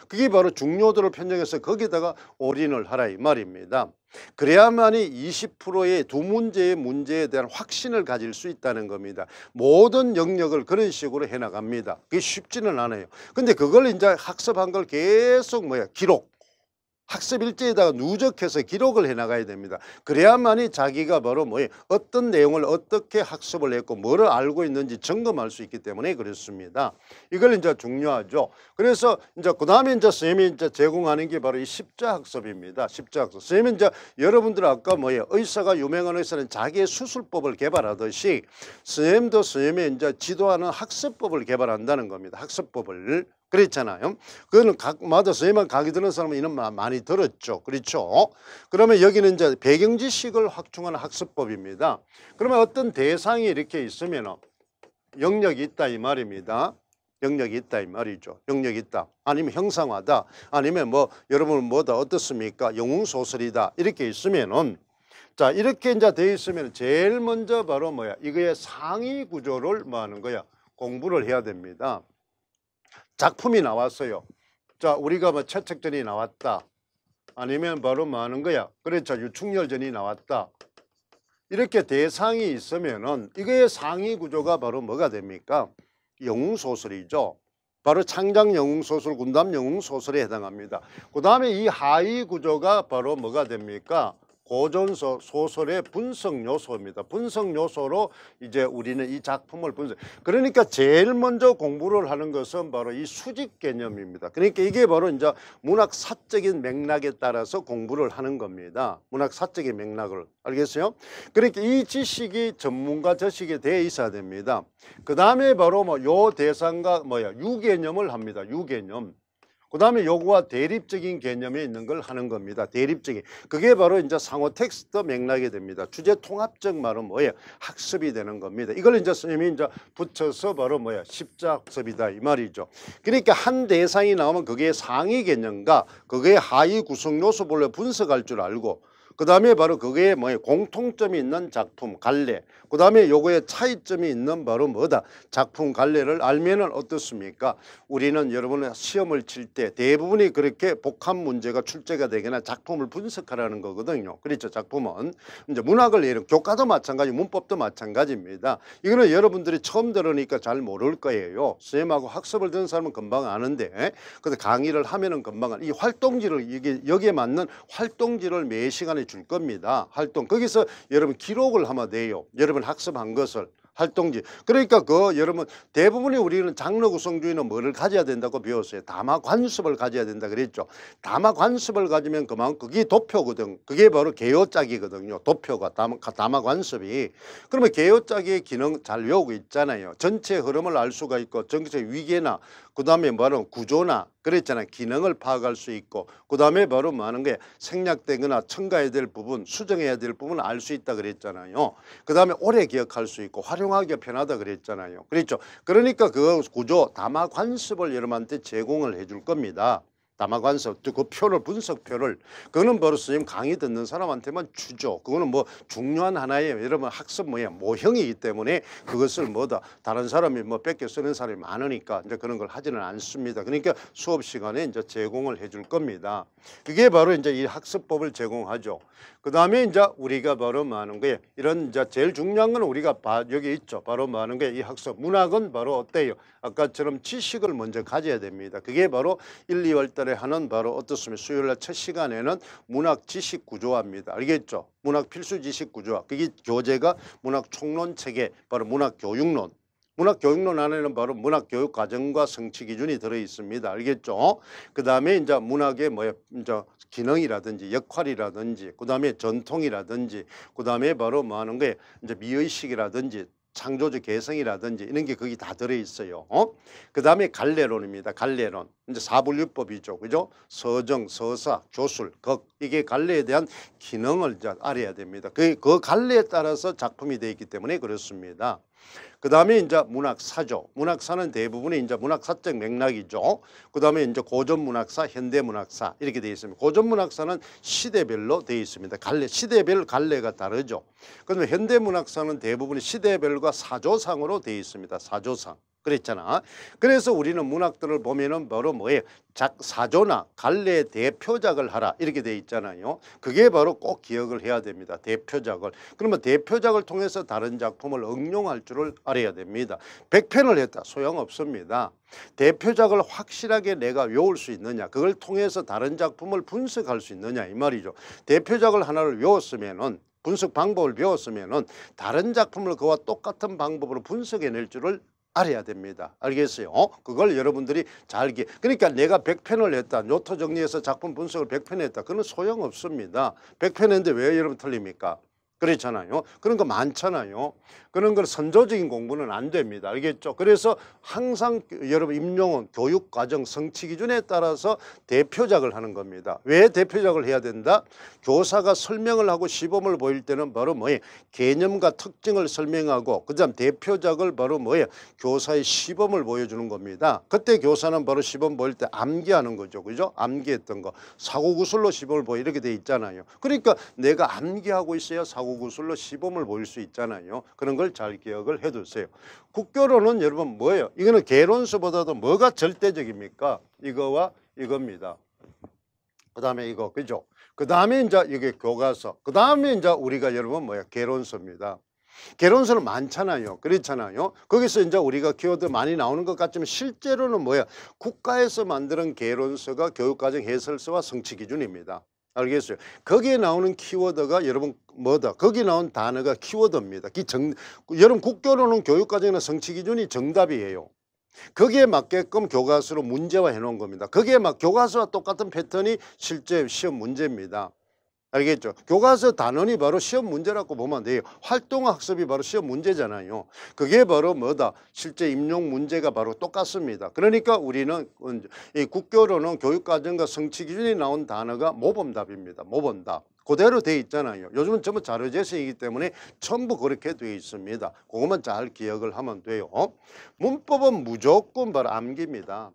그게 바로 중요도를 편정해서 거기다가 올인을 하라 이 말입니다. 그래야만이 20%의 두 문제의 문제에 대한 확신을 가질 수 있다는 겁니다. 모든 영역을 그런 식으로 해나갑니다. 그게 쉽지는 않아요. 근데 그걸 이제 학습한 걸 계속 기록. 학습 일지에다가 누적해서 기록을 해나가야 됩니다. 그래야만이 자기가 바로 어떤 내용을 어떻게 학습을 했고 뭐를 알고 있는지 점검할 수 있기 때문에 그렇습니다. 이걸 이제 중요하죠. 그래서 이제 그 다음에 이제 선생님이 이제 제공하는 게 바로 이 십자학습입니다. 십자학습. 선생님은 이제 여러분들 아까 의사가 유명한 의사는 자기의 수술법을 개발하듯이 선생님도 선생님이 이제 지도하는 학습법을 개발한다는 겁니다. 학습법을. 그랬잖아요. 그거는 각마다 선생님만 강의 듣는 사람은 이런 말 많이 들었죠. 그렇죠. 그러면 여기는 이제 배경 지식을 확충하는 학습법입니다. 그러면 어떤 대상이 이렇게 있으면 영역이 있다 이 말입니다. 영역이 있다 이 말이죠. 영역이 있다. 아니면 형상화다. 아니면 여러분 어떻습니까? 영웅소설이다. 이렇게 있으면은 자 이렇게 이제 돼 있으면 제일 먼저 바로 이거의 상위 구조를 하는 거야. 공부를 해야 됩니다. 작품이 나왔어요. 자, 우리가 채책전이 나왔다. 아니면 바로 하는 거야. 그렇죠. 유충열전이 나왔다. 이렇게 대상이 있으면은 이거의 상위 구조가 바로 뭐가 됩니까? 영웅소설이죠. 바로 창작 영웅소설, 군담 영웅소설에 해당합니다. 그 다음에 이 하위 구조가 바로 뭐가 됩니까? 고전 소설의 분석 요소입니다. 분석 요소로 이제 우리는 이 작품을 분석. 그러니까 제일 먼저 공부를 하는 것은 바로 이 수직 개념입니다. 그러니까 이게 바로 이제 문학사적인 맥락에 따라서 공부를 하는 겁니다. 문학사적인 맥락을. 알겠어요? 그러니까 이 지식이 전문가 지식에 대해 있어야 됩니다. 그 다음에 바로 요 대상과 유개념을 합니다. 유개념. 그 다음에 요거와 대립적인 개념이 있는 걸 하는 겁니다. 대립적인. 그게 바로 이제 상호 텍스트 맥락이 됩니다. 주제 통합적 말은 학습이 되는 겁니다. 이걸 이제 선생님이 이제 붙여서 바로 십자학습이다 이 말이죠. 그러니까 한 대상이 나오면 그게 상위 개념과 그게 하위 구성 요소별로 분석할 줄 알고 그 다음에 바로 그게 공통점이 있는 작품, 갈래. 그 다음에 요거에 차이점이 있는 바로 작품, 갈래를 알면은 어떻습니까? 우리는 여러분의 시험을 칠 때 대부분이 그렇게 복합 문제가 출제가 되거나 작품을 분석하라는 거거든요. 그렇죠. 작품은. 이제 문학을 예를 교과도 마찬가지, 문법도 마찬가지입니다. 이거는 여러분들이 처음 들으니까 잘 모를 거예요. 선생님하고 학습을 듣는 사람은 금방 아는데, 근데 강의를 하면은 금방 이 활동지를 여기에 맞는 활동지를 매 시간에 줄 겁니다. 활동. 거기서 여러분 기록을 하면 돼요. 여러분 학습한 것을 활동지. 그러니까 여러분 대부분이 우리는 장르 구성주의는 뭐를 가져야 된다고 배웠어요. 담화 관습을 가져야 된다 그랬죠. 담화 관습을 가지면 그만 그게 도표거든. 그게 바로 개요짝이거든요. 도표가 담화 관습이. 그러면 개요짝의 기능 잘 외우고 있잖아요. 전체 흐름을 알 수가 있고 전체 위계나 그다음에 바로 구조나 그랬잖아요. 기능을 파악할 수 있고 그다음에 바로 뭐 하는 게 생략되거나 첨가해야 될 부분 수정해야 될 부분을 알 수 있다 그랬잖아요. 그다음에 오래 기억할 수 있고 활용하기가 편하다 그랬잖아요. 그렇죠. 그러니까 그 구조 담화 관습을 여러분한테 제공을 해줄 겁니다. 담화 관습 그 표를 분석표를 그거는 바로 선생님 강의 듣는 사람한테만 주죠. 그거는 뭐 중요한 하나의 여러분 학습 모형이기 때문에 그것을 뭐다 다른 사람이 뭐 뺏겨 쓰는 사람이 많으니까 이제 그런 걸 하지는 않습니다. 그러니까 수업 시간에 이제 제공을 해줄 겁니다. 그게 바로 이제 이 학습법을 제공하죠. 그 다음에 이제 우리가 바로 뭐 하는 거예요. 이런 이제 제일 중요한 건 우리가 여기 있죠. 바로 뭐 하는 거예요. 이 학습 문학은 바로 어때요? 아까처럼 지식을 먼저 가져야 됩니다. 그게 바로 1, 2월 달에 하는 바로 어떻습니까? 수요일 날 첫 시간에는 문학 지식 구조화입니다. 알겠죠? 문학 필수 지식 구조화. 그게 교재가 문학 총론 체계, 바로 문학 교육론. 문학 교육론 안에는 바로 문학 교육 과정과 성취 기준이 들어 있습니다. 알겠죠? 그다음에 이제 문학의 이제 기능이라든지 역할이라든지 그다음에 전통이라든지 그다음에 바로 뭐 하는 거에 이제 미의식이라든지 창조적 개성이라든지 이런 게 거기 다 들어 있어요. 그다음에 갈래론입니다. 갈래론. 이제 사분류법이죠. 그죠? 서정, 서사, 교술, 극 이게 갈래에 대한 기능을 이제 알아야 됩니다. 그 갈래에 따라서 작품이 되어 있기 때문에 그렇습니다. 그 다음에 이제 문학사죠. 문학사는 대부분이 이제 문학사적 맥락이죠. 그 다음에 이제 고전문학사, 현대문학사 이렇게 되어 있습니다. 고전문학사는 시대별로 되어 있습니다. 시대별 갈래가 다르죠. 그런데 현대문학사는 대부분이 시대별과 사조상으로 되어 있습니다. 사조상. 그랬잖아. 그래서 우리는 문학들을 보면은 바로 뭐예요? 사조나 갈래의 대표작을 하라 이렇게 돼 있잖아요. 그게 바로 꼭 기억을 해야 됩니다. 대표작을. 그러면 대표작을 통해서 다른 작품을 응용할 줄을 알아야 됩니다. 100편을 했다 소용없습니다. 대표작을 확실하게 내가 외울 수 있느냐 그걸 통해서 다른 작품을 분석할 수 있느냐 이 말이죠. 대표작을 하나를 외웠으면은 분석 방법을 배웠으면은 다른 작품을 그와 똑같은 방법으로 분석해낼 줄을 알아야 됩니다. 알겠어요? 그걸 여러분들이 그러니까 내가 100편을 했다. 노트 정리해서 작품 분석을 100편 했다. 그건 소용없습니다. 100편 했는데 왜 여러분 틀립니까? 그렇잖아요. 그런 거 많잖아요. 그런 걸 선조적인 공부는 안 됩니다. 알겠죠? 그래서 항상 여러분 임용원 교육과정 성취 기준에 따라서 대표작을 하는 겁니다. 왜 대표작을 해야 된다? 교사가 설명을 하고 시범을 보일 때는 바로 뭐예요? 개념과 특징을 설명하고 그다음 대표작을 바로 뭐예요? 교사의 시범을 보여주는 겁니다. 그때 교사는 바로 시범 보일 때 암기하는 거죠. 그죠? 암기했던 거. 사고구술로 시범을 보여 이렇게 돼 있잖아요. 그러니까 내가 암기하고 있어야 사고구술로 시범을 보일 수 있잖아요. 그런 걸 잘 기억을 해두세요. 국교론은 여러분 뭐예요? 이거는 개론서보다도 뭐가 절대적입니까? 이거와 이겁니다. 그 다음에 이거 그죠? 그 다음에 이제 이게 교과서. 그 다음에 이제 우리가 여러분 뭐야? 개론서입니다. 개론서는 많잖아요. 그렇잖아요. 거기서 이제 우리가 키워드 많이 나오는 것 같지만 실제로는 뭐야? 국가에서 만드는 개론서가 교육과정 해설서와 성취 기준입니다. 알겠어요? 거기에 나오는 키워드가 여러분 뭐다? 거기 나온 단어가 키워드입니다. 여러분 국교로는 교육과정이나 성취 기준이 정답이에요. 거기에 맞게끔 교과서로 문제화해 놓은 겁니다. 거기에 교과서와 똑같은 패턴이 실제 시험 문제입니다. 알겠죠? 교과서 단원이 바로 시험 문제라고 보면 돼요. 활동학습이 바로 시험 문제잖아요. 그게 바로 뭐다? 실제 임용 문제가 바로 똑같습니다. 그러니까 우리는 이 국교로는 교육과정과 성취 기준이 나온 단어가 모범답입니다. 모범답. 그대로 돼 있잖아요. 요즘은 전부 자료재생이기 때문에 전부 그렇게 돼 있습니다. 그것만 잘 기억을 하면 돼요. 문법은 무조건 바로 암기입니다.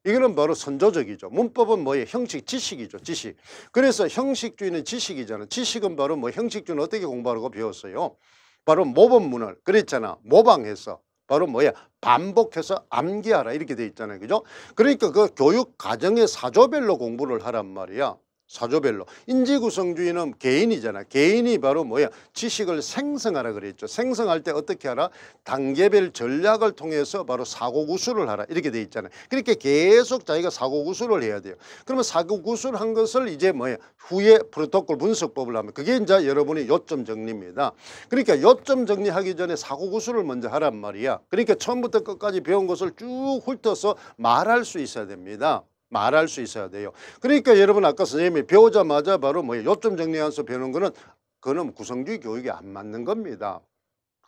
이거는 바로 선조적이죠. 문법은 뭐예요? 형식, 지식이죠. 지식. 그래서 형식주의는 지식이잖아요. 지식은 바로 뭐 형식주의는 어떻게 공부하라고 배웠어요? 바로 모범문을 그랬잖아. 모방해서 바로 뭐야? 반복해서 암기하라 이렇게 돼 있잖아요. 그죠? 그러니까 그 교육 과정의 사조별로 공부를 하란 말이야. 사조별로. 인지구성주의는 개인이잖아. 개인이 바로 뭐야? 지식을 생성하라 그랬죠. 생성할 때 어떻게 하라? 단계별 전략을 통해서 바로 사고구술을 하라. 이렇게 돼 있잖아요. 그러니까 계속 자기가 사고구술을 해야 돼요. 그러면 사고구술한 것을 이제 뭐야? 후에 프로토콜 분석법을 하면 그게 이제 여러분이 요점 정리입니다. 그러니까 요점 정리하기 전에 사고구술을 먼저 하란 말이야. 그러니까 처음부터 끝까지 배운 것을 쭉 훑어서 말할 수 있어야 됩니다. 말할 수 있어야 돼요. 그러니까 여러분 아까 선생님이 배우자마자 바로 뭐 요점 정리하면서 배우는 거는 그거는 구성주의 교육이 안 맞는 겁니다.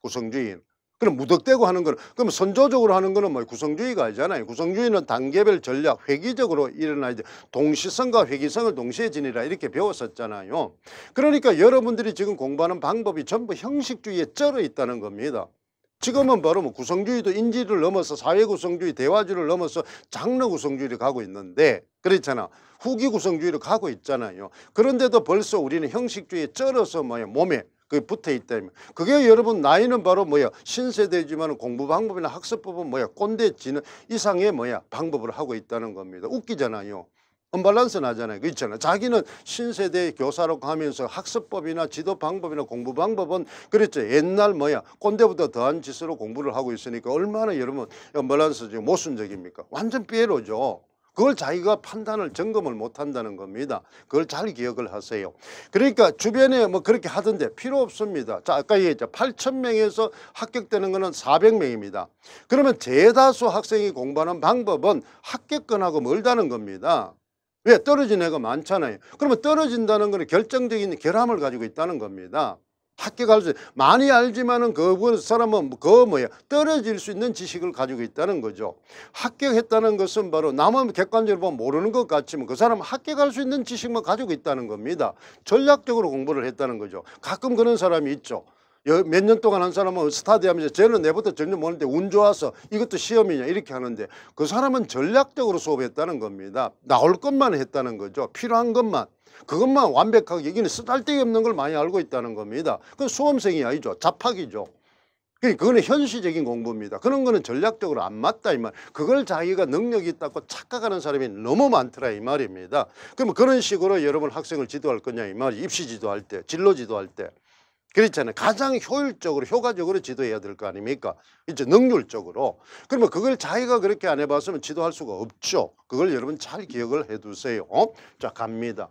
구성주의. 그럼 무턱대고 하는 거는 그럼 선조적으로 하는 거는 뭐 구성주의가 아니잖아요. 구성주의는 단계별 전략 회기적으로 일어나야 돼. 동시성과 회기성을 동시에 지니라 이렇게 배웠었잖아요. 그러니까 여러분들이 지금 공부하는 방법이 전부 형식주의에 쩔어 있다는 겁니다. 지금은 바로 뭐 구성주의도 인지를 넘어서 사회구성주의, 대화주의를 넘어서 장르구성주의를 가고 있는데 그렇잖아. 후기구성주의로 가고 있잖아요. 그런데도 벌써 우리는 형식주의에 쩔어서 뭐야 몸에 그게 붙어 있다면 그게 여러분 나이는 바로 뭐야 신세대지만 공부 방법이나 학습법은 뭐야 꼰대지는 이상의 뭐야 방법을 하고 있다는 겁니다. 웃기잖아요. 언밸런스 나잖아요. 그렇잖아요. 자기는 신세대 교사로 가면서 학습법이나 지도 방법이나 공부 방법은 그랬죠. 옛날 뭐야 꼰대보다 더한 짓으로 공부를 하고 있으니까 얼마나 여러분 언밸런스죠. 모순적입니까? 완전 삐에로죠. 그걸 자기가 판단을 점검을 못한다는 겁니다. 그걸 잘 기억을 하세요. 그러니까 주변에 뭐 그렇게 하던데 필요 없습니다. 자 아까 얘기했죠. 8,000명에서 합격되는 거는 400명입니다. 그러면 대다수 학생이 공부하는 방법은 합격권하고 멀다는 겁니다. 왜? 떨어진 애가 많잖아요. 그러면 떨어진다는 것은 결정적인 결함을 가지고 있다는 겁니다. 합격할 수 많이 알지만은 그 사람은 그 뭐야 떨어질 수 있는 지식을 가지고 있다는 거죠. 합격했다는 것은 바로 남은 객관적으로 보면 모르는 것 같지만 그 사람은 합격할 수 있는 지식만 가지고 있다는 겁니다. 전략적으로 공부를 했다는 거죠. 가끔 그런 사람이 있죠. 몇 년 동안 한 사람은 스타디 하면서 쟤는 내부터 전혀 모르는데 운 좋아서 이것도 시험이냐 이렇게 하는데 그 사람은 전략적으로 수업했다는 겁니다. 나올 것만 했다는 거죠. 필요한 것만. 그것만 완벽하게 여기는 쓰잘데기 없는 걸 많이 알고 있다는 겁니다. 그건 수험생이 아니죠. 잡학이죠. 그거는 현실적인 공부입니다. 그런 거는 전략적으로 안 맞다 이 말. 그걸 자기가 능력이 있다고 착각하는 사람이 너무 많더라 이 말입니다. 그러면 그런 식으로 여러분 학생을 지도할 거냐 이 말이 입시 지도할 때 진로 지도할 때. 그렇잖아요. 가장 효율적으로 효과적으로 지도해야 될 거 아닙니까? 이제 능률적으로. 그러면 그걸 자기가 그렇게 안 해봤으면 지도할 수가 없죠. 그걸 여러분 잘 기억을 해두세요. 자 갑니다.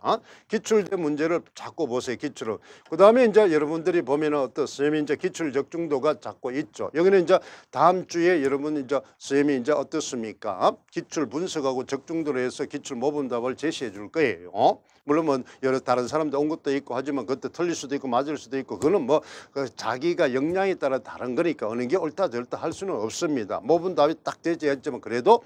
기출대 문제를 자꾸 보세요. 기출을. 그 다음에 이제 여러분들이 보면은 어떤 선생님이 이제 기출 적중도가 자꾸 있죠. 여기는 이제 다음 주에 여러분 이제 선생님이 이제 어떻습니까? 기출 분석하고 적중도로 해서 기출 모분답을 제시해 줄 거예요. 물론 뭐 여러 다른 사람도 온 것도 있고 하지만 그것도 틀릴 수도 있고 맞을 수도 있고 그거는 뭐 자기가 역량에 따라 다른 거니까 어느 게 옳다 절다 할 수는 없습니다. 모분 답이 딱 되지 않지만 그래도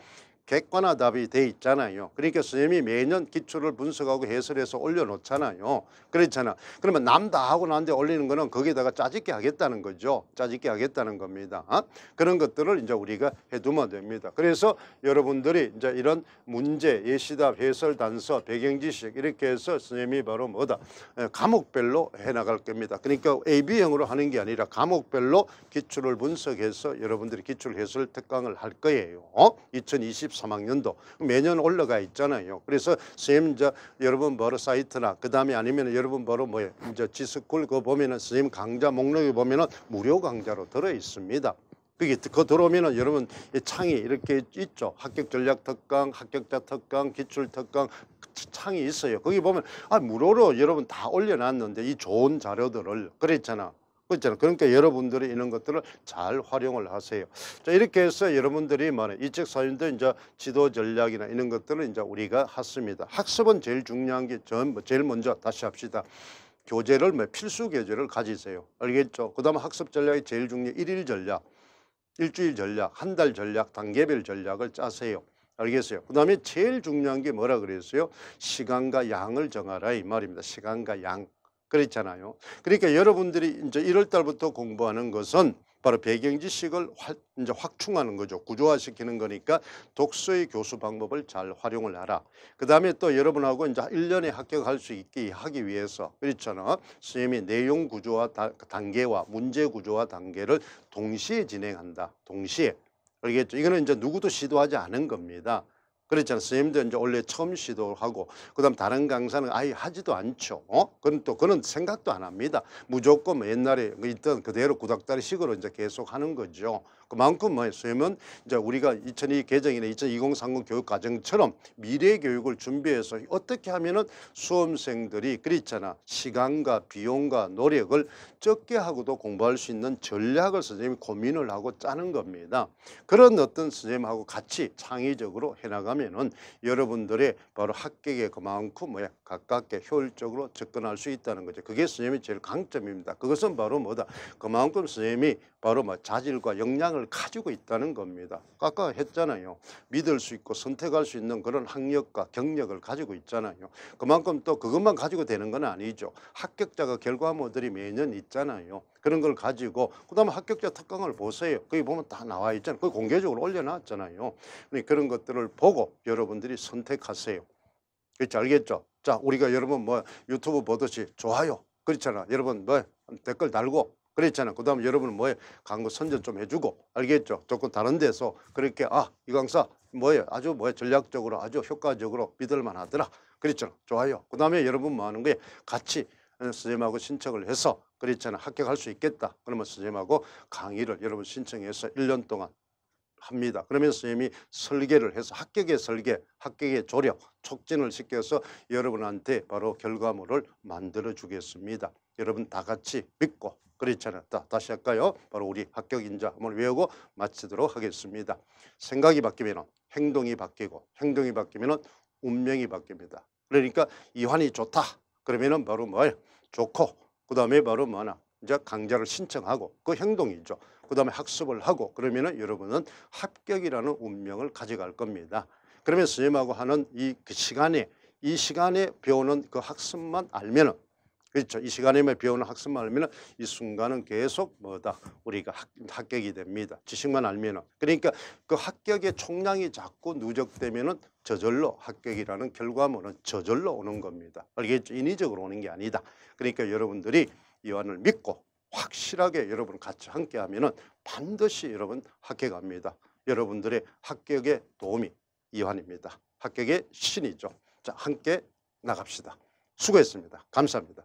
객관화 답이 돼 있잖아요. 그러니까 선생님이 매년 기출을 분석하고 해설해서 올려놓잖아요. 그렇잖아. 그러면 남 다 하고 나한테 올리는 거는 거기에다가 짜집게 하겠다는 거죠. 짜집게 하겠다는 겁니다. 그런 것들을 이제 우리가 해두면 됩니다. 그래서 여러분들이 이제 이런 문제, 예시답, 해설, 단서, 배경지식 이렇게 해서 선생님이 바로 뭐다 과목별로 해나갈 겁니다. 그러니까 AB형으로 하는 게 아니라 과목별로 기출을 분석해서 여러분들이 기출 해설 특강을 할 거예요. 2023학년도 매년 올라가 있잖아요. 그래서 선생님 이제 여러분 바로 사이트나 그 다음에 아니면 여러분 바로 뭐예요 이제 지스쿨 그거 보면은 선생님 강좌 목록에 보면은 무료 강좌로 들어 있습니다. 그게 그 들어오면은 여러분 창이 이렇게 있죠. 합격 전략 특강, 합격자 특강, 기출 특강 창이 있어요. 거기 보면 무료로 여러분 다 올려놨는데 이 좋은 자료들을 그랬잖아. 그렇잖아요. 그러니까 여러분들이 이런 것들을 잘 활용을 하세요. 자, 이렇게 해서 여러분들이 이책 사연도 이제 지도 전략이나 이런 것들을 이제 우리가 했습니다. 학습은 제일 중요한 게 제일 먼저 다시 합시다. 교재를 필수 교재를 가지세요. 알겠죠? 그다음에 학습 전략이 제일 중요해. 일일 전략, 일주일 전략, 한 달 전략, 단계별 전략을 짜세요. 알겠어요? 그 다음에 제일 중요한 게 뭐라 그랬어요? 시간과 양을 정하라 이 말입니다. 시간과 양. 그렇잖아요. 그러니까 여러분들이 이제 1월 달부터 공부하는 것은 바로 배경 지식을 이제 확충하는 거죠. 구조화시키는 거니까 독서의 교수 방법을 잘 활용을 하라. 그 다음에 또 여러분하고 이제 1년에 합격할 수 있게 하기 위해서 그렇잖아. 선생님이 내용 구조화 단계와 문제 구조화 단계를 동시에 진행한다. 동시에. 알겠죠? 이거는 이제 누구도 시도하지 않은 겁니다. 그렇잖아요. 선생님도 이제 원래 처음 시도하고 그다음 다른 강사는 아예 하지도 않죠. 그건 또 그런 생각도 안 합니다. 무조건 뭐 옛날에 있던 그대로 구닥다리식으로 이제 계속 하는 거죠. 그만큼 뭐 선생님은 이제 우리가 2002 개정이나 2020-30 교육 과정처럼 미래 교육을 준비해서 어떻게 하면은 수험생들이 그렇잖아. 시간과 비용과 노력을 적게 하고도 공부할 수 있는 전략을 선생님이 고민을 하고 짜는 겁니다. 그런 어떤 선생님하고 같이 창의적으로 해나가면은 여러분들의 바로 합격에 그만큼 뭐야 가깝게 효율적으로 접근할 수 있다는 거죠. 그게 선생님의 제일 강점입니다. 그것은 바로 뭐다? 그만큼 선생님이 바로 뭐 자질과 역량을 가지고 있다는 겁니다. 아까 했잖아요. 믿을 수 있고 선택할 수 있는 그런 학력과 경력을 가지고 있잖아요. 그만큼 또 그것만 가지고 되는 건 아니죠. 합격자가 결과물들이 매년 있잖아요. 그런 걸 가지고 그다음에 합격자 특강을 보세요. 거기 보면 다 나와 있잖아요. 거기 공개적으로 올려놨잖아요. 그런 것들을 보고 여러분들이 선택하세요. 그렇지 알겠죠? 자, 우리가 여러분 뭐 유튜브 보듯이 좋아요. 그렇잖아. 여러분 뭐 댓글 달고 그랬잖아. 그다음에 여러분은 뭐에 광고 선전 좀 해주고 알겠죠? 조금 다른 데서 그렇게 이 강사 뭐에 아주 뭐에 전략적으로 아주 효과적으로 믿을만 하더라. 그랬잖아. 좋아요. 그다음에 여러분 뭐 하는 거에 같이 선생님하고 신청을 해서 그랬잖아. 합격할 수 있겠다. 그러면 선생님하고 강의를 여러분 신청해서 1년 동안 합니다. 그러면 선생님이 설계를 해서 합격의 설계, 합격의 조력, 촉진을 시켜서 여러분한테 바로 결과물을 만들어 주겠습니다. 여러분 다 같이 믿고 그렇잖아요. 다시 할까요? 바로 우리 합격 인자 한번 외우고 마치도록 하겠습니다. 생각이 바뀌면 행동이 바뀌고 행동이 바뀌면 운명이 바뀝니다. 그러니까 이환이 좋다. 그러면은 바로 뭐예요? 좋고 그다음에 바로 뭐나 이제 강좌를 신청하고 그 행동이죠. 그다음에 학습을 하고 그러면은 여러분은 합격이라는 운명을 가져갈 겁니다. 그러면 선생님하고 하는 그 시간에 이 시간에 배우는 그 학습만 알면은 그렇죠. 이 시간에만 배우는 학습만 알면은 이 순간은 계속 뭐다 우리가 합격이 됩니다. 지식만 알면은 그러니까 그 합격의 총량이 자꾸 누적되면은 저절로 합격이라는 결과물은 저절로 오는 겁니다. 알겠죠? 인위적으로 오는 게 아니다. 그러니까 여러분들이 이완을 믿고 확실하게 여러분 같이 함께 하면은 반드시 여러분 합격합니다. 여러분들의 합격의 도움이 이완입니다. 합격의 신이죠. 자, 함께 나갑시다. 수고했습니다. 감사합니다.